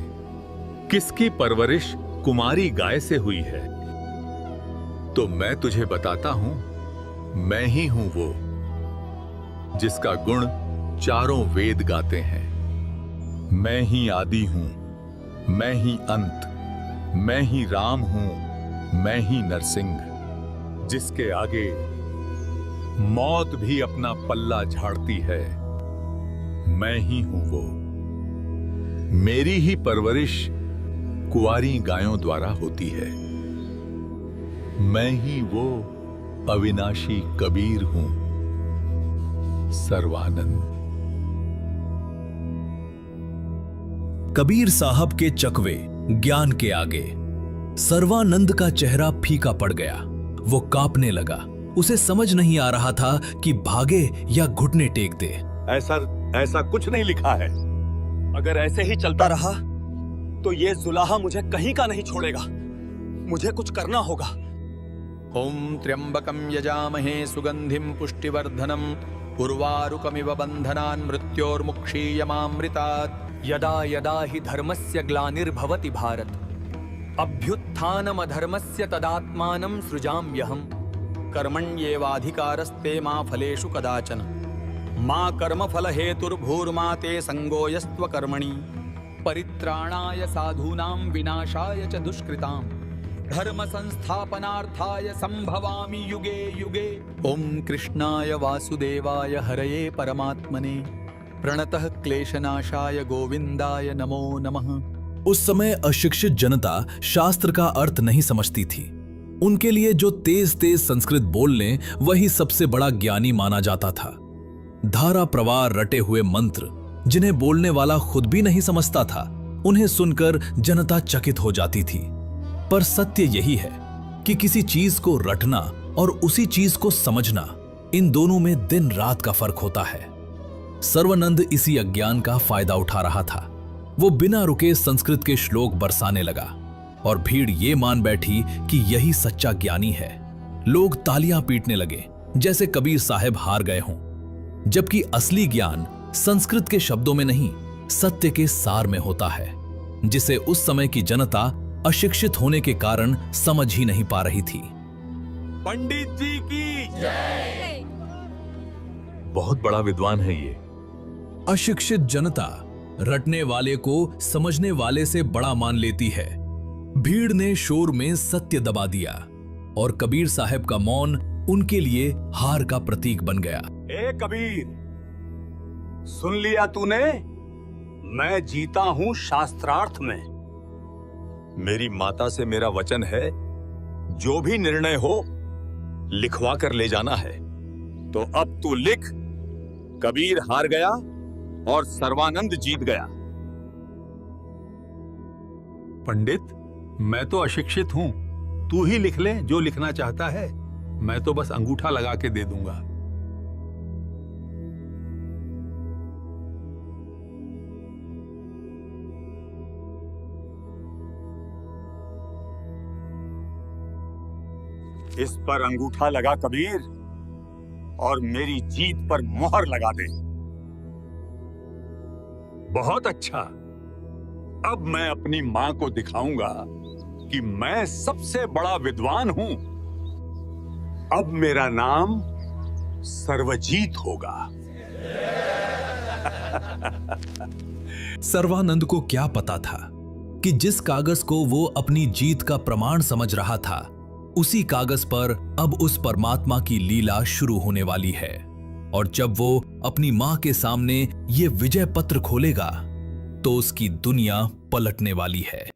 किसकी परवरिश कुमारी गाय से हुई है। तो मैं तुझे बताता हूं, मैं ही हूं वो जिसका गुण चारों वेद गाते हैं। मैं ही आदि हूं, मैं ही अंत, मैं ही राम हूं, मैं ही नरसिंह, जिसके आगे मौत भी अपना पल्ला झाड़ती है। मैं ही हूं वो। मेरी ही परवरिश कुंवारी गायों द्वारा होती है। मैं ही वो अविनाशी कबीर हूं, सर्वानंद। कबीर साहब के चकवे ज्ञान के आगे सर्वानंद का चेहरा फीका पड़ गया। वो कांपने लगा। उसे समझ नहीं आ रहा था कि भागे या घुटने टेक दे। ऐसा कुछ नहीं लिखा है। अगर ऐसे ही चलता रहा तो ये जुलाहा मुझे कहीं का नहीं छोड़ेगा। मुझे कुछ करना होगा। ओम त्र्यंबकं यजामहे सुगंधिं पुष्टिवर्धनम् उर्वारुकमिव बन्धनान् मृत्योर्मुक्षीयमामृतात्। यदा यदा हि धर्मस्य ग्लानिर्भवति भारत अभ्युत्थानमधर्मस्य तदात्मानं सृजाम्यहम्। कर्मण्येवाधिकारस्ते मा फलेषु कदाचन। मा कर्मफल हेतुर्भूर्मा ते संगो यस्त्व कर्मणि। परित्राणाय साधूनां विनाशाय च दुष्कृतां। धर्म संस्थापनार्थाय संभवामि युगे युगे। ओम कृष्णाय वासुदेवाय हरये परमात्मने प्रणतः क्लेशनाशाय गोविंदाय नमो नमः। उस समय अशिक्षित जनता शास्त्र का अर्थ नहीं समझती थी। उनके लिए जो तेज तेज संस्कृत बोल लें वही सबसे बड़ा ज्ञानी माना जाता था। धारा प्रवाह रटे हुए मंत्र जिन्हें बोलने वाला खुद भी नहीं समझता था, उन्हें सुनकर जनता चकित हो जाती थी। पर सत्य यही है कि किसी चीज को रटना और उसी चीज को समझना, इन दोनों में दिन रात का फर्क होता है। सर्वानंद इसी अज्ञान का फायदा उठा रहा था। वो बिना रुके संस्कृत के श्लोक बरसाने लगा और भीड़ ये मान बैठी कि यही सच्चा ज्ञानी है। लोग तालियां पीटने लगे जैसे कबीर साहब हार गए हों, जबकि असली ज्ञान संस्कृत के शब्दों में नहीं, सत्य के सार में होता है, जिसे उस समय की जनता अशिक्षित होने के कारण समझ ही नहीं पा रही थी। पंडित जी की जय। बहुत बड़ा विद्वान है ये। अशिक्षित जनता रटने वाले को समझने वाले से बड़ा मान लेती है। भीड़ ने शोर में सत्य दबा दिया और कबीर साहब का मौन उनके लिए हार का प्रतीक बन गया। ए कबीर, सुन लिया तूने? मैं जीता हूं शास्त्रार्थ में। मेरी माता से मेरा वचन है, जो भी निर्णय हो लिखवा कर ले जाना है। तो अब तू लिख, कबीर हार गया और सर्वानंद जीत गया। पंडित, मैं तो अशिक्षित हूं, तू ही लिख ले जो लिखना चाहता है। मैं तो बस अंगूठा लगा के दे दूंगा। इस पर अंगूठा लगा कबीर, और मेरी जीत पर मोहर लगा दे। बहुत अच्छा। अब मैं अपनी मां को दिखाऊंगा कि मैं सबसे बड़ा विद्वान हूं। अब मेरा नाम सर्वजीत होगा। सर्वानंद को क्या पता था कि जिस कागज को वो अपनी जीत का प्रमाण समझ रहा था, उसी कागज पर अब उस परमात्मा की लीला शुरू होने वाली है। और जब वो अपनी मां के सामने ये विजय पत्र खोलेगा तो उसकी दुनिया पलटने वाली है।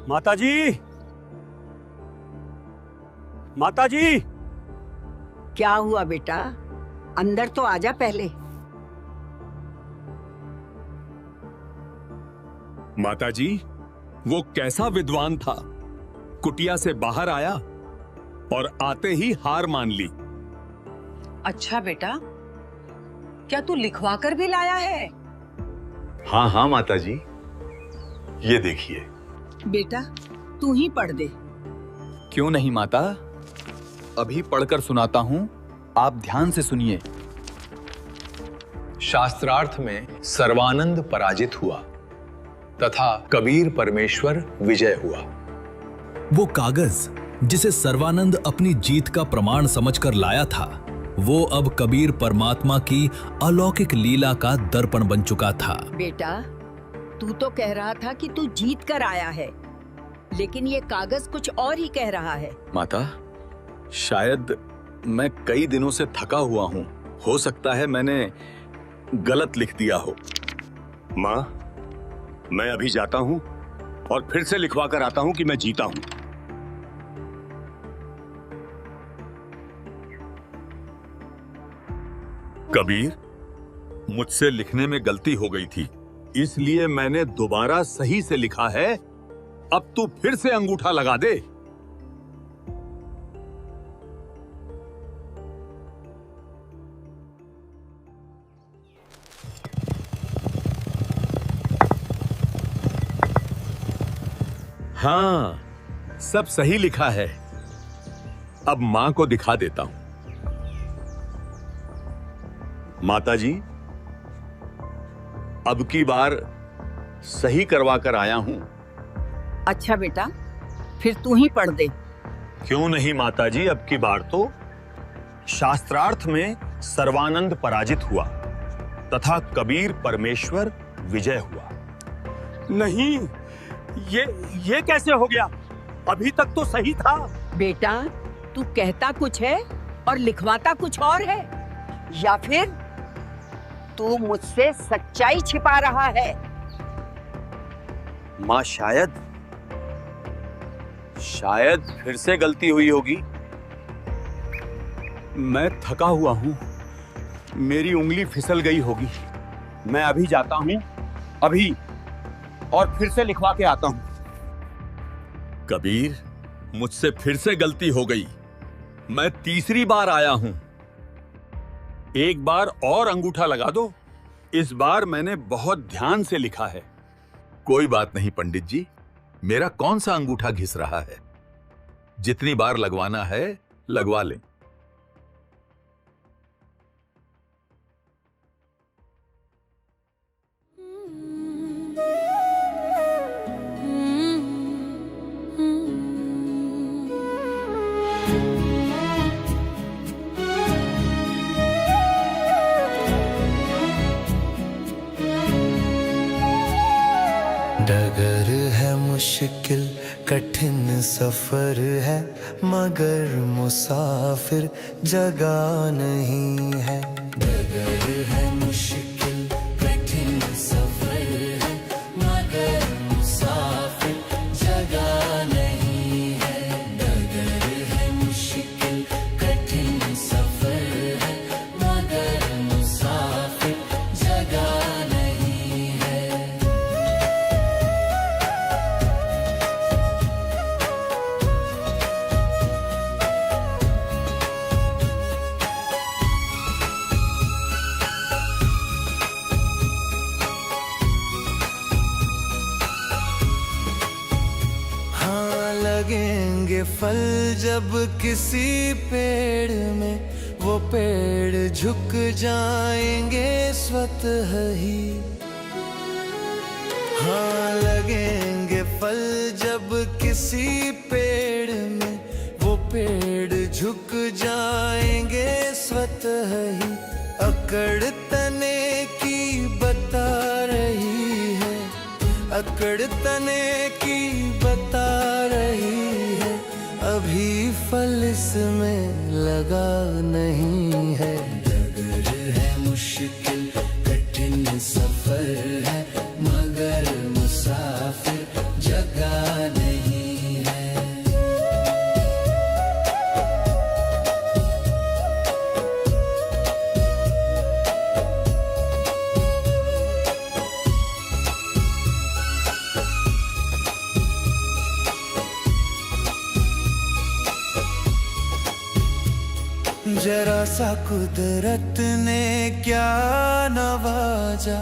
माताजी, माताजी। क्या हुआ बेटा? अंदर तो आजा पहले। माताजी, वो कैसा विद्वान था, कुटिया से बाहर आया और आते ही हार मान ली। अच्छा बेटा, क्या तू लिखवा कर भी लाया है? हाँ हाँ माताजी, ये देखिए। बेटा तू ही पढ़ दे। क्यों नहीं माता, अभी पढ़कर सुनाता हूं, आप ध्यान से सुनिए। शास्त्रार्थ में सर्वानंद पराजित हुआ तथा कबीर परमेश्वर विजय हुआ। वो कागज जिसे सर्वानंद अपनी जीत का प्रमाण समझकर लाया था, वो अब कबीर परमात्मा की अलौकिक लीला का दर्पण बन चुका था। बेटा, तू तो कह रहा था कि तू जीत कर आया है, लेकिन ये कागज कुछ और ही कह रहा है। माता, शायद मैं कई दिनों से थका हुआ हूँ। हो सकता है मैंने गलत लिख दिया हो। माँ, मैं अभी जाता हूँ और फिर से लिखवा कर आता हूँ कि मैं जीता हूँ। कबीर, मुझसे लिखने में गलती हो गई थी, इसलिए मैंने दोबारा सही से लिखा है। अब तू फिर से अंगूठा लगा दे। हाँ, सब सही लिखा है। अब मां को दिखा देता हूं। माता जी, अब की बार सही करवा कर आया हूं। अच्छा बेटा, फिर तू ही पढ़ दे। क्यों नहीं माता जी, अब की बार तो शास्त्रार्थ में सर्वानंद पराजित हुआ तथा कबीर परमेश्वर विजय हुआ। नहीं, ये कैसे हो गया? अभी तक तो सही था। बेटा, तू कहता कुछ है और लिखवाता कुछ और है, या फिर तू मुझसे सच्चाई छिपा रहा है? माँ, शायद फिर से गलती हुई होगी। मैं थका हुआ हूं, मेरी उंगली फिसल गई होगी। मैं अभी जाता हूं, अभी, और फिर से लिखवा के आता हूं। कबीर, मुझसे फिर से गलती हो गई। मैं तीसरी बार आया हूं। एक बार और अंगूठा लगा दो। इस बार मैंने बहुत ध्यान से लिखा है। कोई बात नहीं पंडित जी, मेरा कौन सा अंगूठा घिस रहा है। जितनी बार लगवाना है लगवा लें। डगर है मुश्किल कठिन सफर है, मगर मुसाफिर जगह नहीं है। डगर है मुश्किल कठिन सफर है, मगर मुसाफिर जगह नहीं है। डगर है मुश्किल कठिन सफर है, मगर मुसाफिर जगह नहीं है। लगेंगे फल जब किसी पेड़ में, वो पेड़ झुक जाएंगे स्वतः ही। हाँ, लगेंगे फल जब किसी पेड़ में, वो पेड़ झुक जाएंगे स्वतः ही। अकड़ तने की बता रही है, अकड़ तने की बता रही है, अभी फल इसमें लगा नहीं है। डगर है मुश्किल कठिन सफर है, मगर मुसाफिर जगह नहीं है। जरा सा कुदरत ने क्या नवाजा,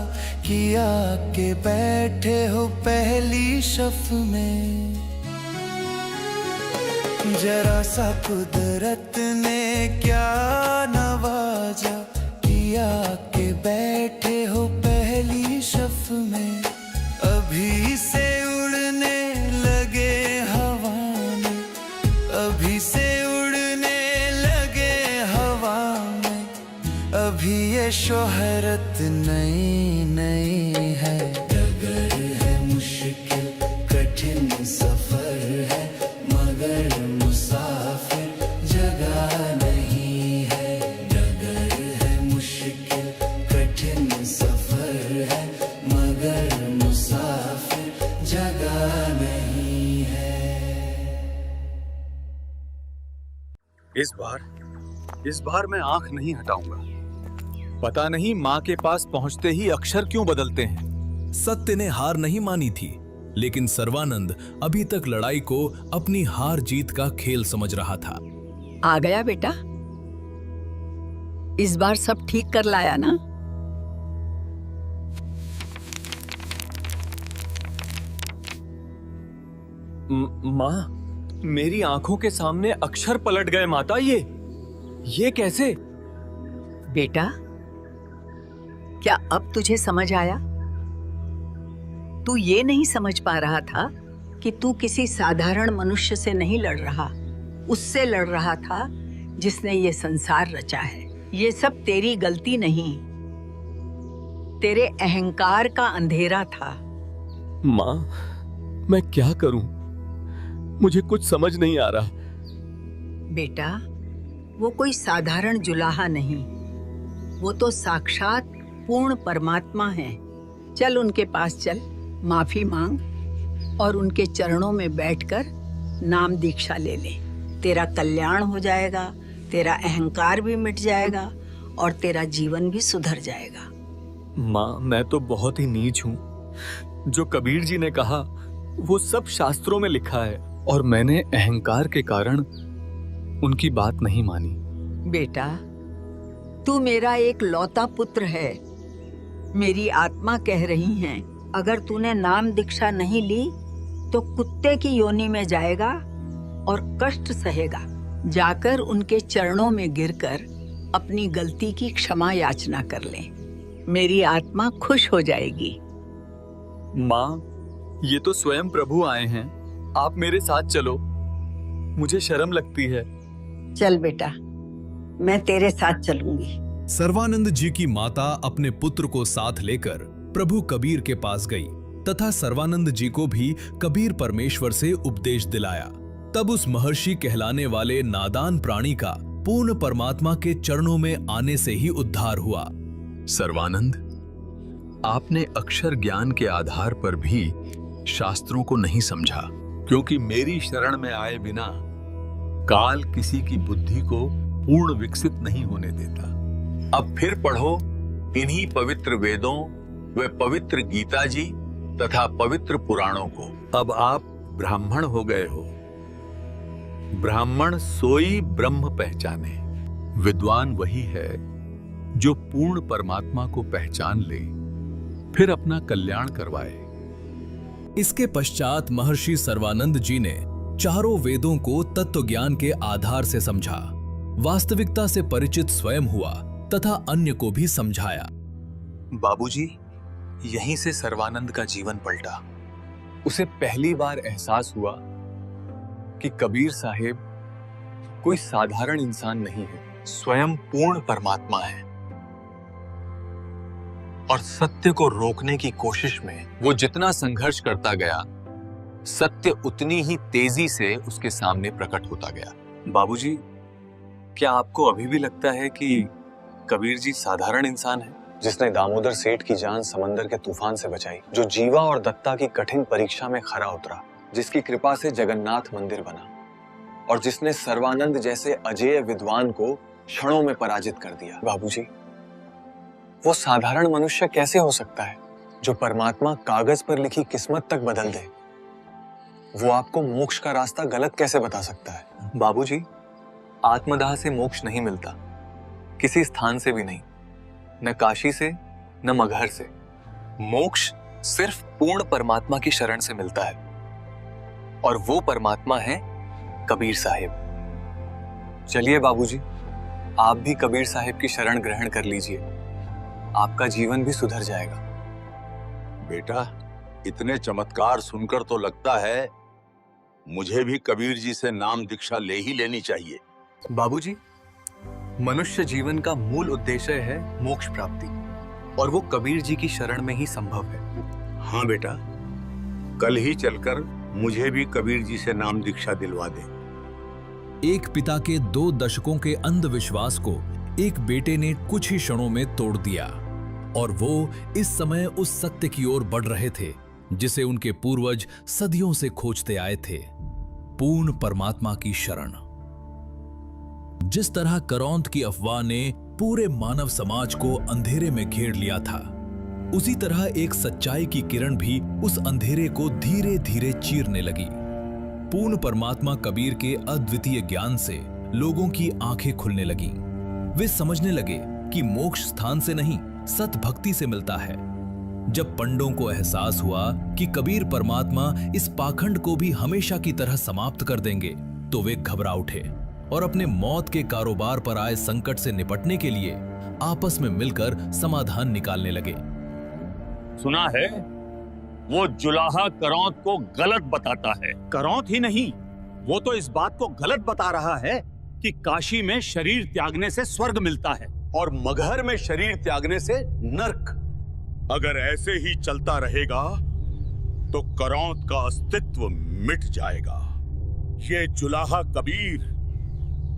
किया के बैठे हो पहली शफ में। जरा सा कुदरत ने क्या नवाजा, किया के बैठे हो पहली शफ में। अभी शोहरत नई नई है, डगर है मुश्किल कठिन सफर है, मगर मुसाफिर जगह नहीं है। डगर है मुश्किल कठिन सफर है, मगर मुसाफिर जगह नहीं है। इस बार मैं आंख नहीं हटाऊंगा। पता नहीं माँ के पास पहुंचते ही अक्षर क्यों बदलते हैं। सत्य ने हार नहीं मानी थी, लेकिन सर्वानंद अभी तक लड़ाई को अपनी हार जीत का खेल समझ रहा था। आ गया बेटा, इस बार सब ठीक कर लाया ना? माँ, मेरी आंखों के सामने अक्षर पलट गए माता। ये कैसे? बेटा, क्या अब तुझे समझ आया? तू ये नहीं समझ पा रहा था कि तू किसी साधारण मनुष्य से नहीं लड़ रहा, उससे लड़ रहा था जिसने ये संसार रचा है। ये सब तेरी गलती नहीं, तेरे अहंकार का अंधेरा था। माँ, मैं क्या करूं? मुझे कुछ समझ नहीं आ रहा। बेटा, वो कोई साधारण जुलाहा नहीं, वो तो साक्षात पूर्ण परमात्मा है। चल उनके पास चल, माफी मांग और उनके चरणों में बैठकर नाम दीक्षा ले ले। तेरा कल्याण हो जाएगा, तेरा अहंकार भी मिट जाएगा और तेरा जीवन भी सुधर जाएगा। माँ, मैं तो बहुत ही नीच हूँ। जो कबीर जी ने कहा वो सब शास्त्रों में लिखा है और मैंने अहंकार के कारण उनकी बात नहीं मानी। बेटा, तू मेरा एक लौता पुत्र है। मेरी आत्मा कह रही है, अगर तूने नाम दीक्षा नहीं ली तो कुत्ते की योनि में जाएगा और कष्ट सहेगा। जाकर उनके चरणों में गिरकर अपनी गलती की क्षमा याचना कर ले, मेरी आत्मा खुश हो जाएगी। माँ, ये तो स्वयं प्रभु आए हैं, आप मेरे साथ चलो, मुझे शर्म लगती है। चल बेटा, मैं तेरे साथ चलूंगी। सर्वानंद जी की माता अपने पुत्र को साथ लेकर प्रभु कबीर के पास गई तथा सर्वानंद जी को भी कबीर परमेश्वर से उपदेश दिलाया। तब उस महर्षि कहलाने वाले नादान प्राणी का पूर्ण परमात्मा के चरणों में आने से ही उद्धार हुआ। सर्वानंद, आपने अक्षर ज्ञान के आधार पर भी शास्त्रों को नहीं समझा, क्योंकि मेरी शरण में आए बिना काल किसी की बुद्धि को पूर्ण विकसित नहीं होने देता। अब फिर पढ़ो इन्हीं पवित्र वेदों व पवित्र गीता जी तथा पवित्र पुराणों को। अब आप ब्राह्मण हो गए हो। ब्राह्मण सोई ब्रह्म पहचाने। विद्वान वही है जो पूर्ण परमात्मा को पहचान ले, फिर अपना कल्याण करवाए। इसके पश्चात महर्षि सर्वानंद जी ने चारों वेदों को तत्व ज्ञान के आधार से समझा, वास्तविकता से परिचित स्वयं हुआ तथा अन्य को भी समझाया। बाबूजी, यहीं से सर्वानंद का जीवन पलटा। उसे पहली बार एहसास हुआ कि कबीर साहिब कोई साधारण इंसान नहीं है, स्वयं पूर्ण परमात्मा है। और सत्य को रोकने की कोशिश में वो जितना संघर्ष करता गया, सत्य उतनी ही तेजी से उसके सामने प्रकट होता गया। बाबूजी, क्या आपको अभी भी लगता है कि कबीर जी साधारण इंसान है, जिसने दामोदर सेठ की जान समंदर के तूफान से बचाई, जो जीवा और दत्ता की कठिन परीक्षा में खरा उतरा, जिसकी कृपा से जगन्नाथ मंदिर बना और जिसने सर्वानंद जैसे अजेय विद्वान को क्षणों में पराजित कर दिया? बाबूजी, वो साधारण मनुष्य कैसे हो सकता है जो परमात्मा कागज पर लिखी किस्मत तक बदल दे? वो आपको मोक्ष का रास्ता गलत कैसे बता सकता है? बाबूजी, आत्मदाह से मोक्ष नहीं मिलता, किसी स्थान से भी नहीं, न काशी से न मगहर से। मोक्ष सिर्फ पूर्ण परमात्मा की शरण से मिलता है, और वो परमात्मा है कबीर साहिब। चलिए बाबूजी, आप भी कबीर साहिब की शरण ग्रहण कर लीजिए, आपका जीवन भी सुधर जाएगा। बेटा, इतने चमत्कार सुनकर तो लगता है मुझे भी कबीर जी से नाम दीक्षा ले ही लेनी चाहिए। बाबूजी, मनुष्य जीवन का मूल उद्देश्य है मोक्ष प्राप्ति, और वो कबीर जी की शरण में ही संभव है। हाँ बेटा, कल ही चलकर मुझे भी कबीर जी से नाम दीक्षा दिलवा दे। एक पिता के 2 दशकों के अंधविश्वास को एक बेटे ने कुछ ही क्षणों में तोड़ दिया, और वो इस समय उस सत्य की ओर बढ़ रहे थे जिसे उनके पूर्वज सदियों से खोजते आए थे, पूर्ण परमात्मा की शरण। जिस तरह करौंद की अफवाह ने पूरे मानव समाज को अंधेरे में घेर लिया था, उसी तरह एक सच्चाई की किरण भी उस अंधेरे को धीरे धीरे चीरने लगी। पूर्ण परमात्मा कबीर के अद्वितीय ज्ञान से लोगों की आंखें खुलने लगीं। वे समझने लगे कि मोक्ष स्थान से नहीं, सतभक्ति से मिलता है। जब पंडों को एहसास हुआ कि कबीर परमात्मा इस पाखंड को भी हमेशा की तरह समाप्त कर देंगे, तो वे घबरा उठे और अपने मौत के कारोबार पर आए संकट से निपटने के लिए आपस में मिलकर समाधान निकालने लगे। सुना है वो जुलाहा करौंद को गलत बताता है। करौंद ही नहीं, वो तो इस बात को गलत बता रहा है कि काशी में शरीर त्यागने से स्वर्ग मिलता है और मगहर में शरीर त्यागने से नर्क। अगर ऐसे ही चलता रहेगा तो करौंद का अस्तित्व मिट जाएगा। ये जुलाहा कबीर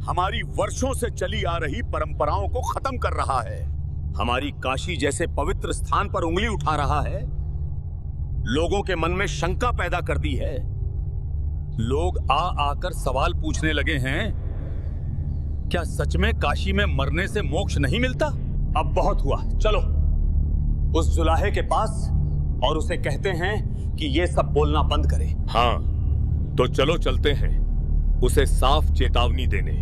हमारी वर्षों से चली आ रही परंपराओं को खत्म कर रहा है, हमारी काशी जैसे पवित्र स्थान पर उंगली उठा रहा है, लोगों के मन में शंका पैदा कर दी है। लोग आकर सवाल पूछने लगे हैं, क्या सच में काशी में मरने से मोक्ष नहीं मिलता? अब बहुत हुआ, चलो उस जुलाहे के पास और उसे कहते हैं कि ये सब बोलना बंद करे। हाँ, तो चलो चलते हैं उसे साफ चेतावनी देने।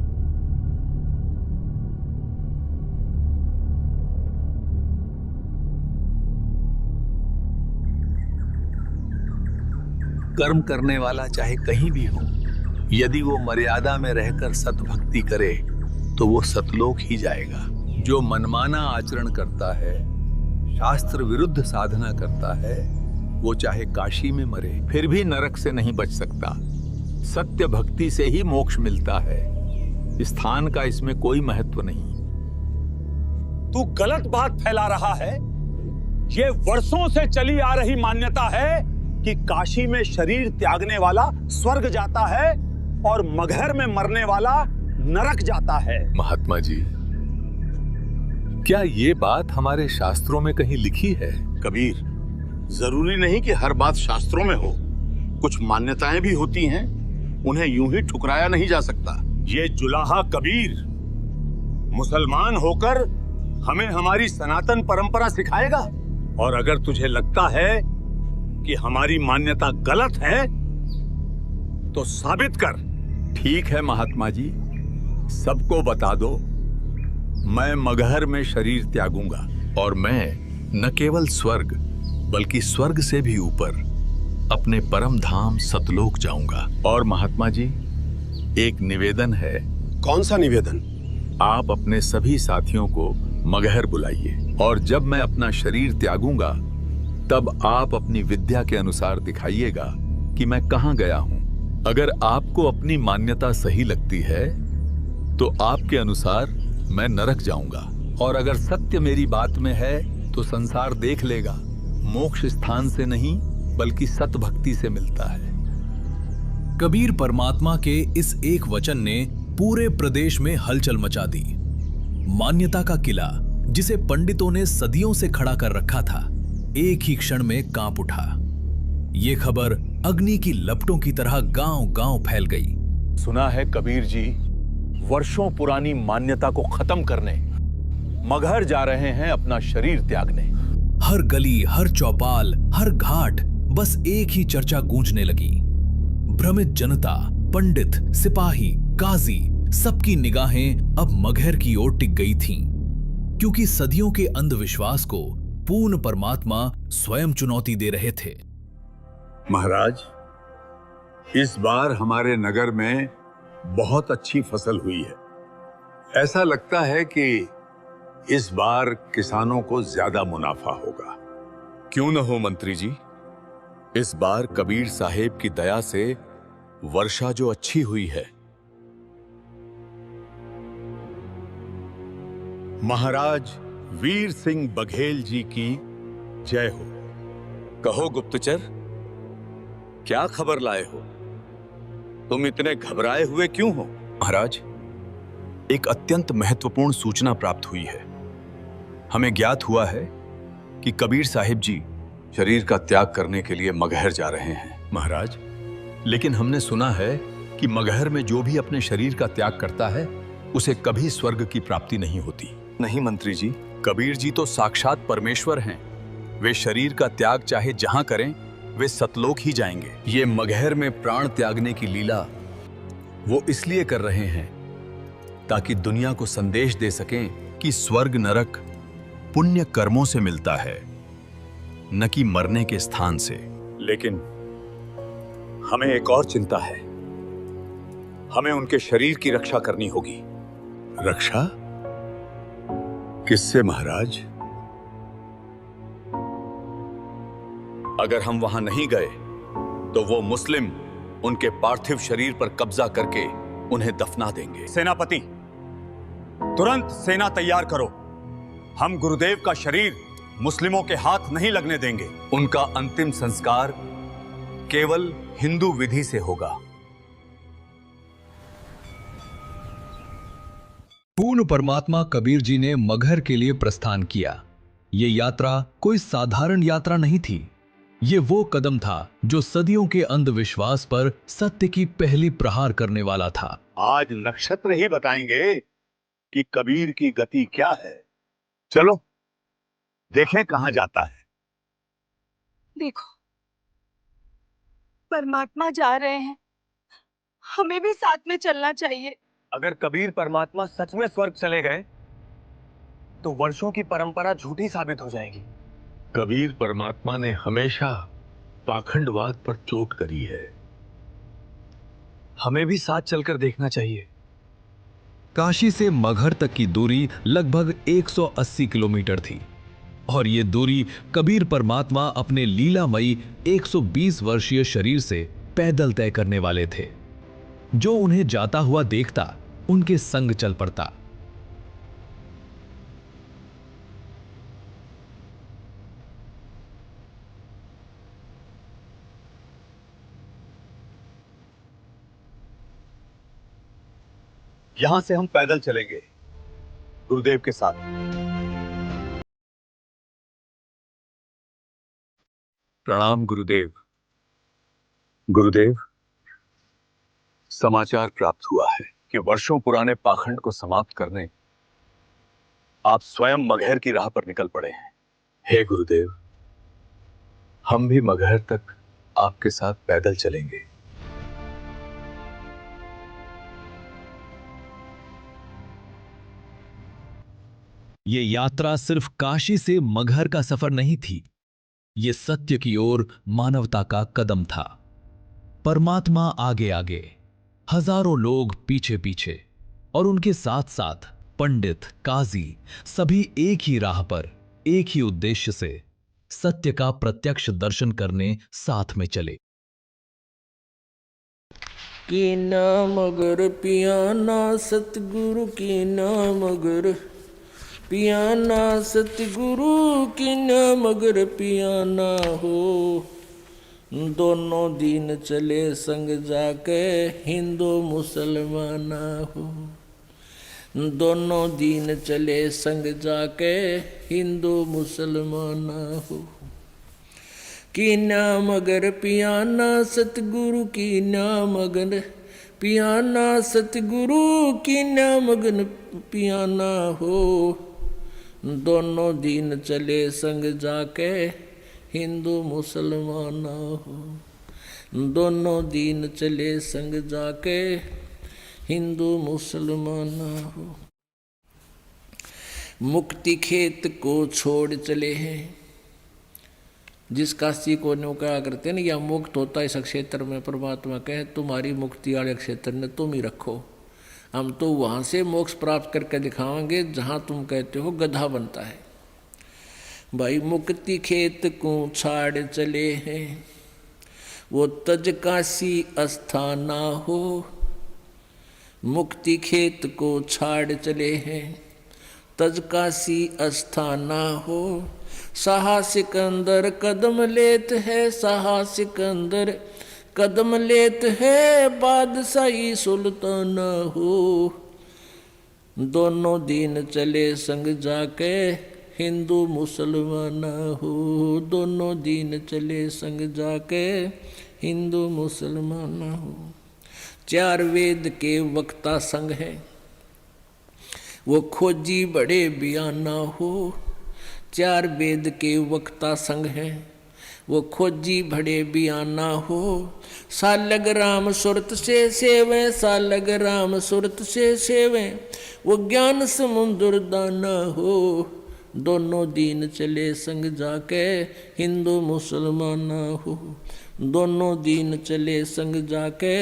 कर्म करने वाला चाहे कहीं भी हो, यदि वो मर्यादा में रहकर सतभक्ति करे तो वो सतलोक ही जाएगा। जो मनमाना आचरण करता है, शास्त्र विरुद्ध साधना करता है, वो चाहे काशी में मरे फिर भी नरक से नहीं बच सकता। सत्य भक्ति से ही मोक्ष मिलता है। स्थान का इसमें कोई महत्व नहीं। तू गलत बात फैला रहा है। ये वर्षों से चली आ रही मान्यता है कि काशी में शरीर त्यागने वाला स्वर्ग जाता है और मगहर में मरने वाला नरक जाता है। महात्मा जी, क्या ये बात हमारे शास्त्रों में कहीं लिखी है? कबीर, जरूरी नहीं कि हर बात शास्त्रों में हो। कुछ मान्यताएं भी होती हैं, उन्हें यूं ही ठुकराया नहीं जा सकता। ये जुलाहा कबीर मुसलमान होकर हमें हमारी सनातन परंपरा सिखाएगा, और अगर तुझे लगता है कि हमारी मान्यता गलत है तो साबित कर। ठीक है महात्मा जी, सबको बता दो, मैं मगहर में शरीर त्यागूंगा, और मैं न केवल स्वर्ग बल्कि स्वर्ग से भी ऊपर अपने परम धाम सतलोक जाऊंगा। और महात्मा जी, एक निवेदन है। कौन सा निवेदन? आप अपने सभी साथियों को मगहर बुलाइए, और जब मैं अपना शरीर त्यागूंगा तब आप अपनी विद्या के अनुसार दिखाइएगा कि मैं कहां गया हूं। अगर आपको अपनी मान्यता सही लगती है तो आपके अनुसार मैं नरक जाऊंगा, और अगर सत्य मेरी बात में है तो संसार देख लेगा। मोक्ष स्थान से नहीं बल्कि सतभक्ति से मिलता है। कबीर परमात्मा के इस एक वचन ने पूरे प्रदेश में हलचल मचा दी। मान्यता का किला, जिसे पंडितों ने सदियों से खड़ा कर रखा था, एक ही क्षण में कांप उठा। ये खबर अग्नि की लपटों की तरह गांव-गांव फैल गई। सुना है कबीर जी वर्षों पुरानी मान्यता को खत्म करने मगहर जा रहे हैं अपना शरीर त्यागने। हर गली, हर चौपाल, हर घाट बस एक ही चर्चा गूंजने लगी। भ्रमित जनता, पंडित, सिपाही, काजी, सबकी निगाहें अब मगहर की ओर टिक गई थीं, क्योंकि सदियों के अंधविश्वास को पूर्ण परमात्मा स्वयं चुनौती दे रहे थे। महाराज, इस बार हमारे नगर में बहुत अच्छी फसल हुई है। ऐसा लगता है कि इस बार किसानों को ज्यादा मुनाफा होगा। क्यों न हो मंत्री जी, इस बार कबीर साहेब की दया से वर्षा जो अच्छी हुई है। महाराज वीर सिंह बघेल जी की जय हो। कहो गुप्तचर, क्या खबर लाए हो? तुम इतने घबराए हुए क्यों हो? महाराज, एक अत्यंत महत्वपूर्ण सूचना प्राप्त हुई है। हमें ज्ञात हुआ है कि कबीर साहिब जी शरीर का त्याग करने के लिए मगहर जा रहे हैं। महाराज, लेकिन हमने सुना है कि मगहर में जो भी अपने शरीर का त्याग करता है उसे कभी स्वर्ग की प्राप्ति नहीं होती। नहीं मंत्री जी, कबीर जी तो साक्षात परमेश्वर हैं। वे शरीर का त्याग चाहे जहां करें, वे सतलोक ही जाएंगे। ये मगहर में प्राण त्यागने की लीला वो इसलिए कर रहे हैं ताकि दुनिया को संदेश दे सकें कि स्वर्ग नरक पुण्य कर्मों से मिलता है, न कि मरने के स्थान से। लेकिन हमें एक और चिंता है। हमें उनके शरीर की रक्षा करनी होगी। रक्षा? किससे महाराज? अगर हम वहां नहीं गए तो वो मुस्लिम उनके पार्थिव शरीर पर कब्जा करके उन्हें दफना देंगे। सेनापति, तुरंत सेना तैयार करो। हम गुरुदेव का शरीर मुस्लिमों के हाथ नहीं लगने देंगे। उनका अंतिम संस्कार केवल हिंदू विधि से होगा। पूर्ण परमात्मा कबीर जी ने मगहर के लिए प्रस्थान किया। ये यात्रा कोई साधारण यात्रा नहीं थी। ये वो कदम था जो सदियों के अंधविश्वास पर सत्य की पहली प्रहार करने वाला था। आज नक्षत्र ही बताएंगे कि कबीर की गति क्या है। चलो देखें कहां जाता है। देखो, परमात्मा जा रहे हैं, हमें भी साथ में चलना चाहिए। अगर कबीर परमात्मा सच में स्वर्ग चले गए तो वर्षों की परंपरा झूठी साबित हो जाएगी। कबीर परमात्मा ने हमेशा पाखंडवाद पर चोट करी है। हमें भी साथ चलकर देखना चाहिए। काशी से मगहर तक की दूरी लगभग 180 किलोमीटर थी और ये दूरी कबीर परमात्मा अपने लीलामयी 120 वर्षीय शरीर से पैदल तय करने वाले थे। जो उन्हें जाता हुआ देखता उनके संग चल पड़ता। यहां से हम पैदल चलेंगे गुरुदेव के साथ। प्रणाम गुरुदेव। गुरुदेव, समाचार प्राप्त हुआ है कि वर्षों पुराने पाखंड को समाप्त करने आप स्वयं मगहर की राह पर निकल पड़े हैं। हे गुरुदेव, हम भी मगहर तक आपके साथ पैदल चलेंगे। ये यात्रा सिर्फ काशी से मगहर का सफर नहीं थी, ये सत्य की ओर मानवता का कदम था। परमात्मा आगे आगे, हजारों लोग पीछे पीछे और उनके साथ साथ पंडित, काजी सभी एक ही राह पर, एक ही उद्देश्य से सत्य का प्रत्यक्ष दर्शन करने साथ में चले। की नाम अगर पियाना सतगुरु की नाम अगर पियाना सतगुरु की नाम अगर पियाना हो, दोनों दिन चले संग जाके हिंदू मुसलमाना हो, दोनों दिन चले संग जाके हिंदू मुसलमाना हो। की नाम अगर पियाना सतगुरु की नाम अगर पियाना सतगुरु की नाम अगर पियाना हो, दोनों दिन चले संग जाके हिंदू मुसलमान हो, दोनों दिन चले संग जाके हिंदू मुसलमान हो। मुक्ति खेत को छोड़ चले हैं, जिस काशी को नौकरा करते हैं ना, या मुक्त होता इस क्षेत्र में परमात्मा कहे तुम्हारी मुक्ति वाले क्षेत्र ने तुम ही रखो, हम तो वहाँ से मोक्ष प्राप्त करके दिखाएंगे जहाँ तुम कहते हो गधा बनता है। भाई मुक्ति खेत को छाड़ चले हैं, वो तज काशी अस्थाना हो। मुक्ति खेत को छाड़ चले हैं, तज काशी अस्थाना हो। साहा सिकंदर कदम लेत है, साहा सिकंदर कदम लेत है, बादशाही सुल्ताना हो। दोनों दीन चले संग जाके, हिंदू मुसलमान हो। दोनों दीन चले संग जाके, हिंदू मुसलमान हो। चार वेद के वक्ता संग है, वो खोजी बड़े बयाना हो। चार वेद के वक्ता संग है, वो खोजी बड़े बयाना हो। सालग राम सुरत से सेवे, सालग राम सुरत से सेवे, वो ज्ञान समुद्र दाना हो। दोनों दीन चले संग जाके, हिंदू मुसलमान हो। दोनों दीन चले संग जाके,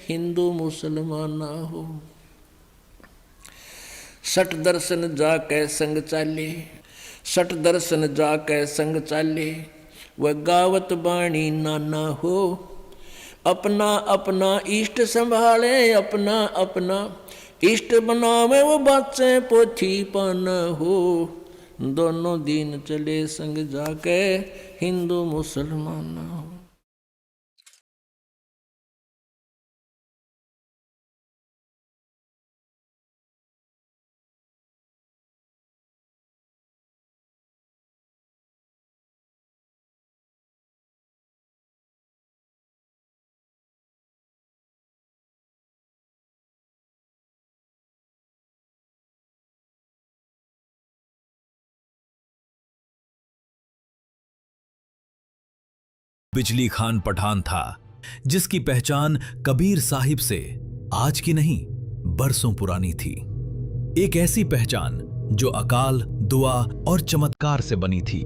हिंदू मुसलमान हो। सठ दर्शन जाके संग चाले, सठ दर्शन जाके संग चाले, वह गावत बाणी नाना हो। अपना अपना इष्ट संभाले, अपना अपना इष्ट बनावे, वो बाचे पोथी पाना हो। दोनों दीन चले संग जाके, हिंदू मुसलमान हो। बिजली खान पठान था, जिसकी पहचान कबीर साहिब से आज की नहीं बरसों पुरानी थी। एक ऐसी पहचान जो अकाल, दुआ और चमत्कार से बनी थी।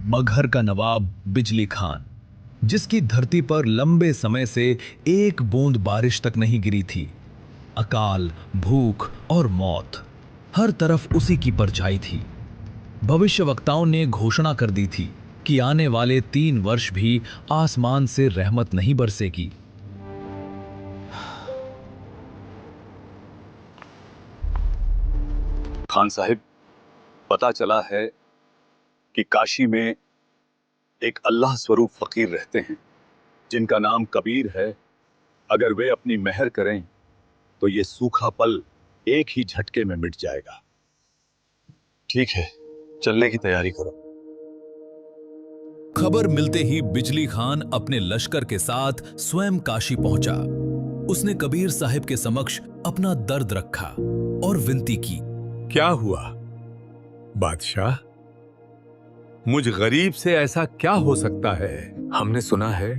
मगहर का नवाब बिजली खान, जिसकी धरती पर लंबे समय से एक बूंद बारिश तक नहीं गिरी थी। अकाल, भूख और मौत हर तरफ उसी की परछाई थी। भविष्यवक्ताओं ने घोषणा कर दी थी कि आने वाले 3 वर्ष भी आसमान से रहमत नहीं बरसेगी। खान साहिब, पता चला है कि काशी में एक अल्लाह स्वरूप फकीर रहते हैं जिनका नाम कबीर है। अगर वे अपनी मेहर करें तो ये सूखा पल एक ही झटके में मिट जाएगा। ठीक है, चलने की तैयारी करो। खबर मिलते ही बिजली खान अपने लश्कर के साथ स्वयं काशी पहुंचा। उसने कबीर साहिब के समक्ष अपना दर्द रखा और विनती की। क्या हुआ बादशाह? मुझ गरीब से ऐसा क्या हो सकता है? हमने सुना है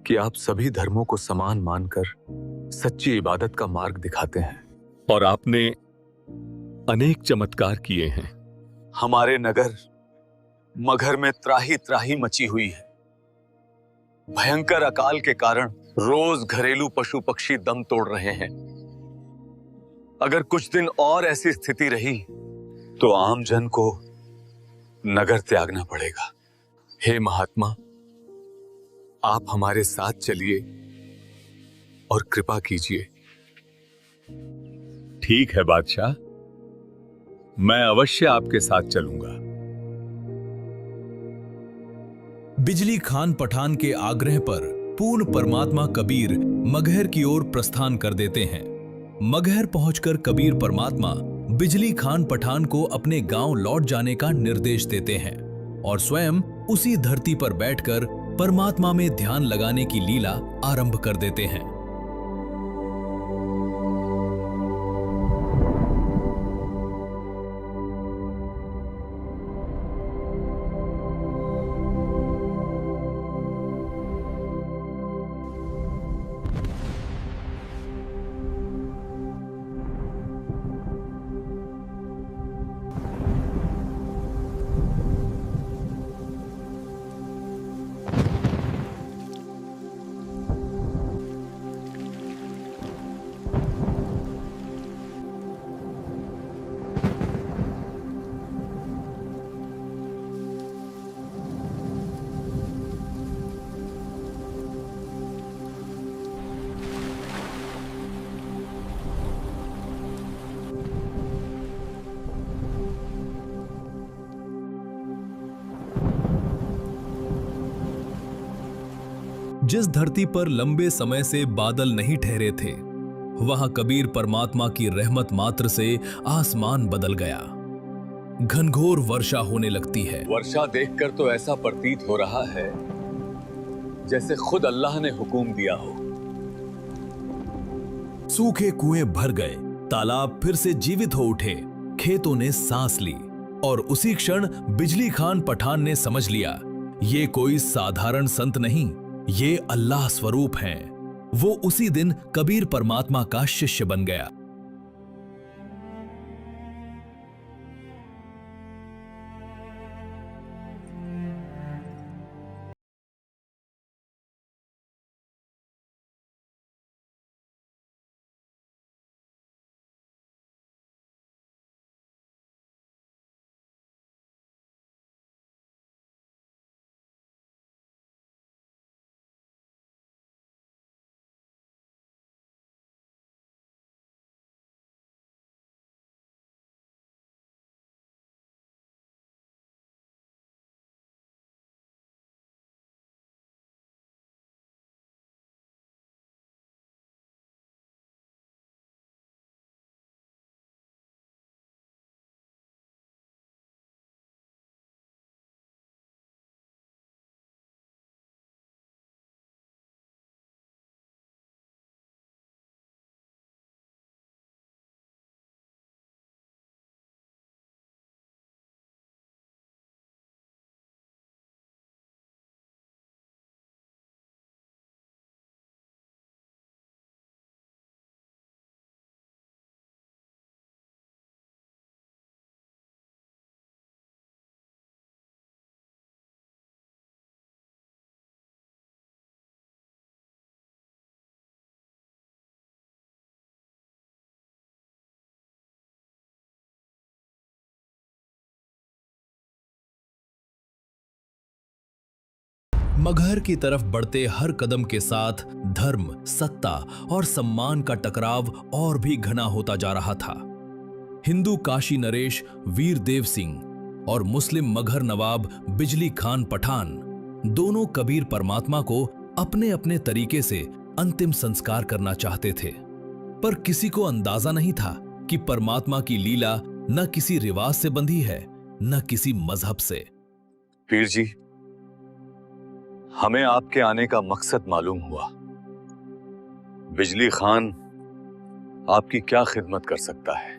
कि आप सभी धर्मों को समान मानकर सच्ची इबादत का मार्ग दिखाते हैं, और आपने अनेक चमत्कार किए हैं। हमारे नगर मगहर में त्राही त्राही मची हुई है। भयंकर अकाल के कारण रोज घरेलू पशु पक्षी दम तोड़ रहे हैं। अगर कुछ दिन और ऐसी स्थिति रही तो आम जन को नगर त्यागना पड़ेगा। हे महात्मा, आप हमारे साथ चलिए और कृपा कीजिए। ठीक है बादशाह, मैं अवश्य आपके साथ चलूंगा। बिजली खान पठान के आग्रह पर पूर्ण परमात्मा कबीर मगहर की ओर प्रस्थान कर देते हैं। मगहर पहुंचकर कबीर परमात्मा बिजली खान पठान को अपने गांव लौट जाने का निर्देश देते हैं और स्वयं उसी धरती पर बैठकर परमात्मा में ध्यान लगाने की लीला आरंभ कर देते हैं। जिस धरती पर लंबे समय से बादल नहीं ठहरे थे, वहां कबीर परमात्मा की रहमत मात्र से आसमान बदल गया। घनघोर वर्षा होने लगती है। वर्षा देखकर तो ऐसा प्रतीत हो रहा है जैसे खुद अल्लाह ने हुक्म दिया हो। सूखे कुएं भर गए, तालाब फिर से जीवित हो उठे, खेतों ने सांस ली और उसी क्षण बिजली खान पठान ने समझ लिया, ये कोई साधारण संत नहीं, ये अल्लाह स्वरूप हैं। वो उसी दिन कबीर परमात्मा का शिष्य बन गया। मगहर की तरफ बढ़ते हर कदम के साथ धर्म, सत्ता और सम्मान का टकराव और भी घना होता जा रहा था। हिंदू काशी नरेश वीर देव सिंह और मुस्लिम मगहर नवाब बिजली खान पठान दोनों कबीर परमात्मा को अपने अपने तरीके से अंतिम संस्कार करना चाहते थे, पर किसी को अंदाजा नहीं था कि परमात्मा की लीला न किसी रिवाज से बंधी है, न किसी मजहब से। पीर जी, हमें आपके आने का मकसद मालूम हुआ। बिजली खान आपकी क्या खिदमत कर सकता है?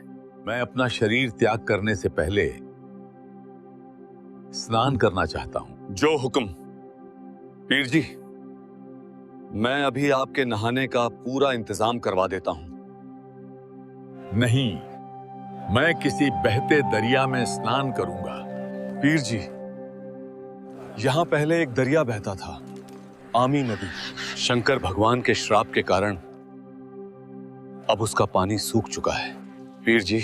मैं अपना शरीर त्याग करने से पहले स्नान करना चाहता हूं। जो हुक्म। पीर जी, मैं अभी आपके नहाने का पूरा इंतजाम करवा देता हूं। नहीं, मैं किसी बहते दरिया में स्नान करूंगा। पीर जी, यहां पहले एक दरिया बहता था, आमी नदी। शंकर भगवान के श्राप के कारण अब उसका पानी सूख चुका है। पीर जी,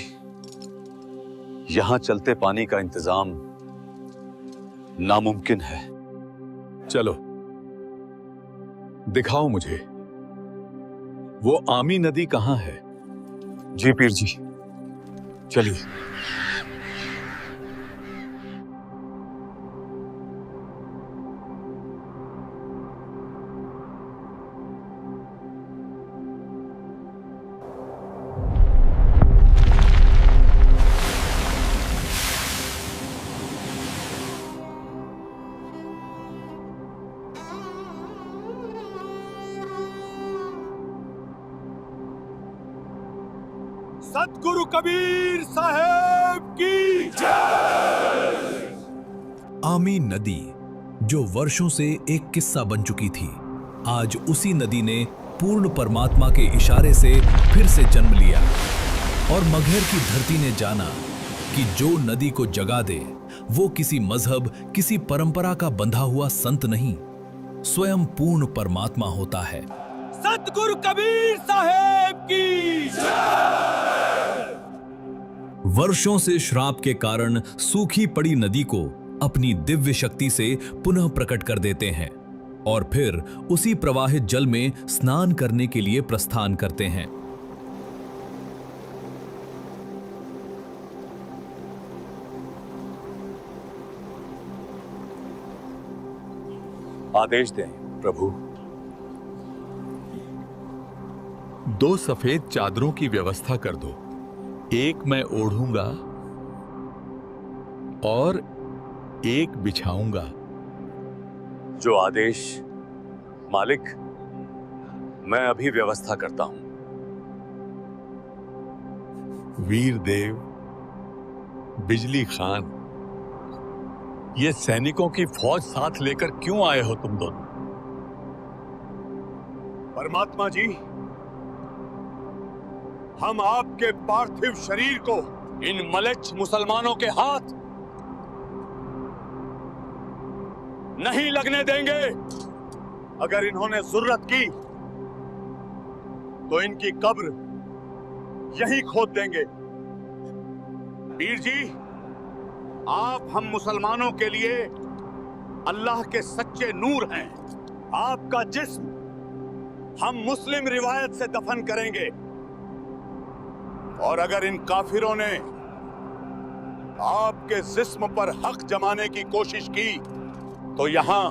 यहां चलते पानी का इंतजाम नामुमकिन है। चलो, दिखाओ मुझे वो आमी नदी कहां है। जी पीर जी, चलिए। सतगुरु कबीर साहेब की जय। आमी नदी जो वर्षों से एक किस्सा बन चुकी थी, आज उसी नदी ने पूर्ण परमात्मा के इशारे से फिर से जन्म लिया और मगहर की धरती ने जाना कि जो नदी को जगा दे वो किसी मजहब, किसी परंपरा का बंधा हुआ संत नहीं, स्वयं पूर्ण परमात्मा होता है। सतगुरु कबीर साहेब की जय। वर्षों से श्राप के कारण सूखी पड़ी नदी को अपनी दिव्य शक्ति से पुनः प्रकट कर देते हैं और फिर उसी प्रवाहित जल में स्नान करने के लिए प्रस्थान करते हैं। आदेश दें प्रभु। 2 सफेद चादरों की व्यवस्था कर दो। एक मैं ओढ़ूंगा और एक बिछाऊंगा। जो आदेश मालिक, मैं अभी व्यवस्था करता हूं। वीर देव, बिजली खान, ये सैनिकों की फौज साथ लेकर क्यों आए हो तुम दोनों? परमात्मा जी, हम आपके पार्थिव शरीर को इन मलेच्छ मुसलमानों के हाथ नहीं लगने देंगे। अगर इन्होंने जुर्रत की तो इनकी कब्र यहीं खोद देंगे। वीर जी, आप हम मुसलमानों के लिए अल्लाह के सच्चे नूर हैं। आपका जिस्म हम मुस्लिम रिवायत से दफन करेंगे, और अगर इन काफिरों ने आपके जिस्म पर हक जमाने की कोशिश की तो यहां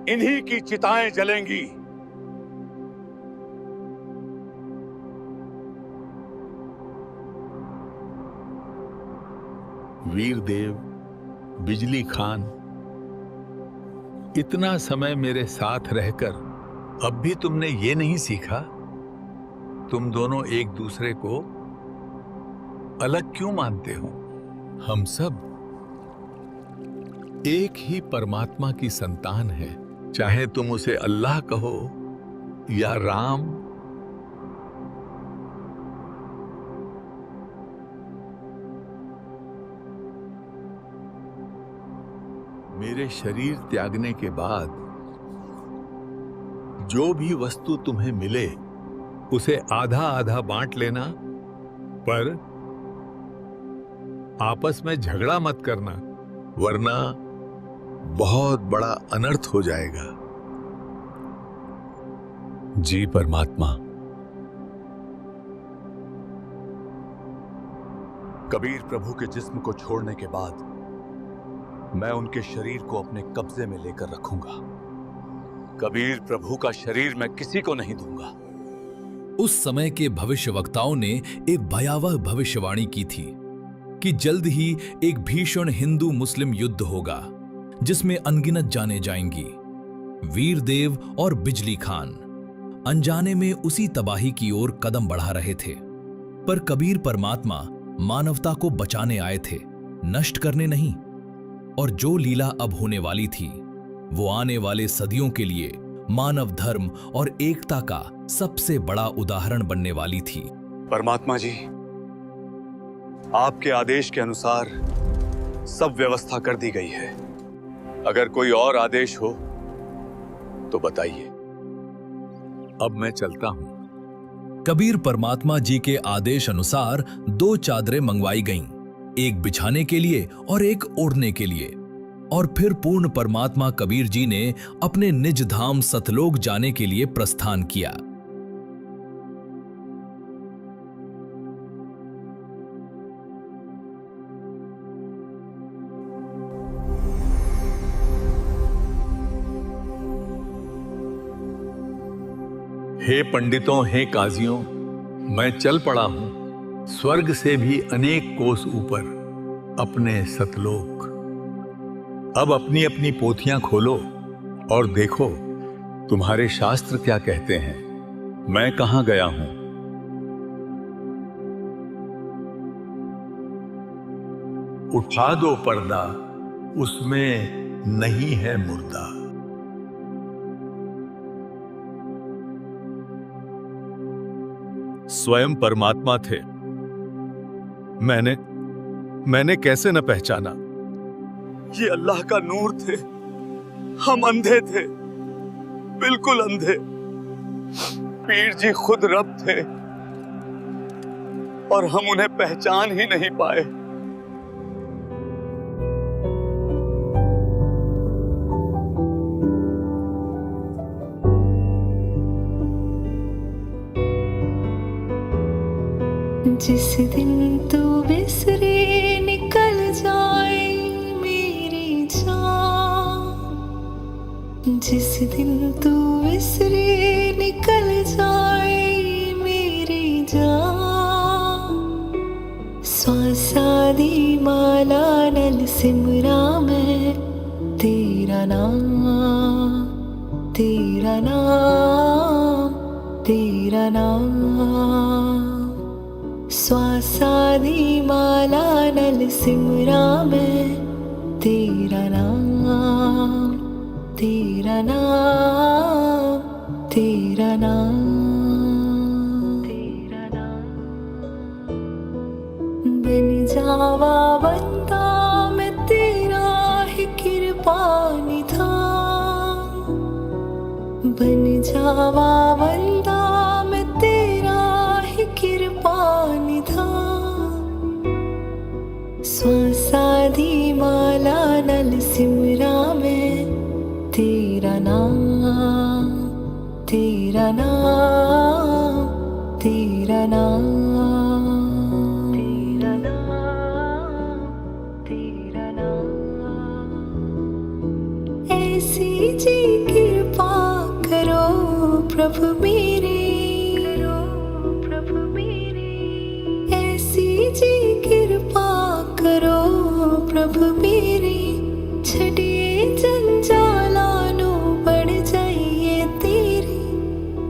इन्हीं की चिताएं जलेंगी। वीर देव, बिजली खान, इतना समय मेरे साथ रहकर अब भी तुमने ये नहीं सीखा? तुम दोनों एक दूसरे को अलग क्यों मानते हो? हम सब एक ही परमात्मा की संतान है, चाहे तुम उसे अल्लाह कहो या राम। मेरे शरीर त्यागने के बाद जो भी वस्तु तुम्हें मिले उसे आधा आधा बांट लेना, पर आपस में झगड़ा मत करना, वरना बहुत बड़ा अनर्थ हो जाएगा। जी परमात्मा। कबीर प्रभु के जिस्म को छोड़ने के बाद मैं उनके शरीर को अपने कब्जे में लेकर रखूंगा। कबीर प्रभु का शरीर मैं किसी को नहीं दूंगा। उस समय के भविष्यवक्ताओं ने एक भयावह भविष्यवाणी की थी कि जल्द ही एक भीषण हिंदू मुस्लिम युद्ध होगा जिसमें अनगिनत जाने जाएंगी। वीर देव और बिजली खान अनजाने में उसी तबाही की ओर कदम बढ़ा रहे थे, पर कबीर परमात्मा मानवता को बचाने आए थे, नष्ट करने नहीं। और जो लीला अब होने वाली थी वो आने वाले सदियों के लिए मानव धर्म और एकता का सबसे बड़ा उदाहरण बनने वाली थी। परमात्मा जी, आपके आदेश के अनुसार सब व्यवस्था कर दी गई है। अगर कोई और आदेश हो तो बताइए। अब मैं चलता हूं। कबीर परमात्मा जी के आदेश अनुसार 2 चादरें मंगवाई गईं, एक बिछाने के लिए और एक ओढ़ने के लिए। और फिर पूर्ण परमात्मा कबीर जी ने अपने निज धाम सतलोक जाने के लिए प्रस्थान किया। हे पंडितों, हे काजियों, मैं चल पड़ा हूं स्वर्ग से भी अनेक कोस ऊपर अपने सतलोक। अब अपनी अपनी पोथियां खोलो और देखो तुम्हारे शास्त्र क्या कहते हैं, मैं कहां गया हूं। उठा दो पर्दा, उसमें नहीं है मुर्दा। स्वयं परमात्मा थे। मैंने कैसे न पहचाना? ये अल्लाह का नूर थे। हम अंधे थे, बिल्कुल अंधे। पीर जी खुद रब थे और हम उन्हें पहचान ही नहीं पाए। जिस दिन तू बिसरे निकल जाए मेरी जान, जिस दिन तू बिसरे निकल जाए मेरी जान। श्वासादी माला नल सिमरा मैं तेरा नाम, तेरा नाम, तेरा नाम। श्वासादी माला नल सिमरा मैं तेरा नाम, तेरा नाम, तेरा नाम, तेरा नाम। बन जावा बंदा मैं तेरा ही कृपा निधान। बन जावा बंदा मैं तेरा ही कृपा निधान। श्वासादी माला नल सिमरा मैं तेरा नाम, तेरा नाम, तेरा नाम, तेरा नाम, तेरा नाम। ऐसी जी कृपा करो प्रभु मेरे, करो प्रभु मेरे। ऐसी जी कृपा करो प्रभु मेरे। छड़िए जंजालानो बढ़ जाइए तेरी।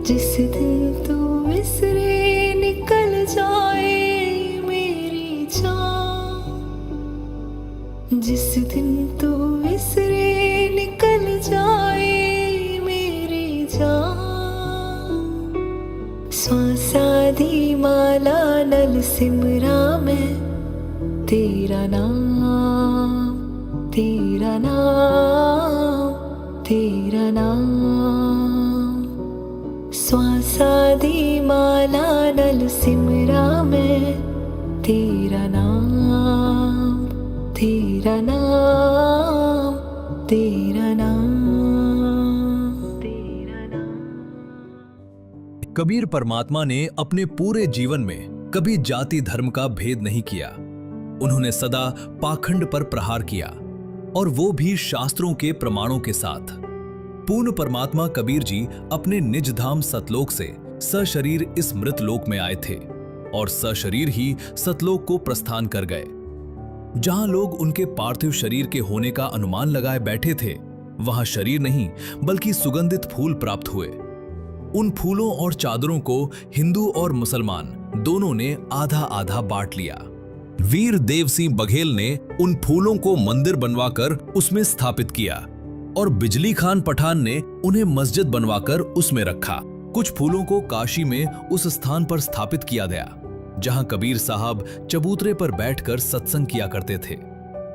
जिस दिन तू विसरे निकल जाए मेरी जान। जिस दिन तू विसरे निकल जाए मेरी जान। श्वासादी माला नल सिमरा मैं तेरा नाम, तेरा नाम, तेरा नाम। श्वासादी माला नल सिमरा मैं तेरा नाम, तेरा नाम, तेरा नाम, तेरा नाम। कबीर परमात्मा ने अपने पूरे जीवन में कभी जाति धर्म का भेद नहीं किया। उन्होंने सदा पाखंड पर प्रहार किया, और वो भी शास्त्रों के प्रमाणों के साथ। पूर्ण परमात्मा कबीर जी अपने निज धाम सतलोक से सशरीर इस मृत लोक में आए थे, और सशरीर ही सतलोक को प्रस्थान कर गए। जहां लोग उनके पार्थिव शरीर के होने का अनुमान लगाए बैठे थे, वहां शरीर नहीं बल्कि सुगंधित फूल प्राप्त हुए। उन फूलों और चादरों को हिंदू और मुसलमान दोनों ने आधा आधा बांट लिया। वीर देव सिंह बघेल ने उन फूलों को मंदिर बनवाकर उसमें स्थापित किया, और बिजली खान पठान ने उन्हें मस्जिद बनवाकर उसमें रखा। कुछ फूलों को काशी में उस स्थान पर स्थापित किया गया जहां कबीर साहब चबूतरे पर बैठकर सत्संग किया करते थे,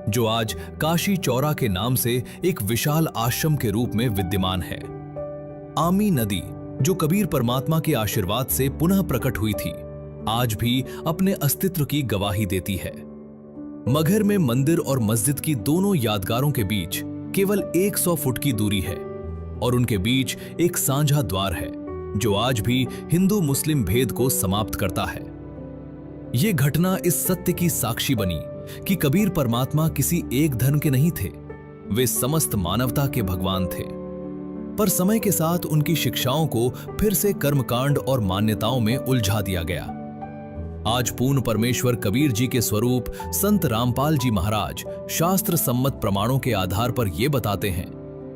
जो आज काशी चौरा के नाम से एक विशाल आश्रम के रूप में विद्यमान है। आमी नदी, जो कबीर परमात्मा के आशीर्वाद से पुनः प्रकट हुई थी, आज भी अपने अस्तित्व की गवाही देती है। मगहर में मंदिर और मस्जिद की दोनों यादगारों के बीच केवल 100 फुट की दूरी है, और उनके बीच एक साझा द्वार है जो आज भी हिंदू मुस्लिम भेद को समाप्त करता है। ये घटना इस सत्य की साक्षी बनी कि कबीर परमात्मा किसी एक धर्म के नहीं थे, वे समस्त मानवता के भगवान थे। पर समय के साथ उनकी शिक्षाओं को फिर से कर्मकांड और मान्यताओं में उलझा दिया गया। आज पूर्ण परमेश्वर कबीर जी के स्वरूप संत रामपाल जी महाराज शास्त्र सम्मत प्रमाणों के आधार पर यह बताते हैं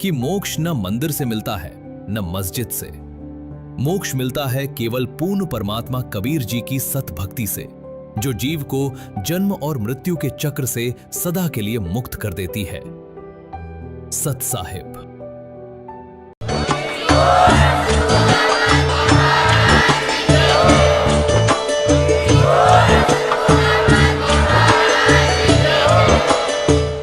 कि मोक्ष न मंदिर से मिलता है न मस्जिद से। मोक्ष मिलता है केवल पूर्ण परमात्मा कबीर जी की सत भक्ति से, जो जीव को जन्म और मृत्यु के चक्र से सदा के लिए मुक्त कर देती है। सत साहिब।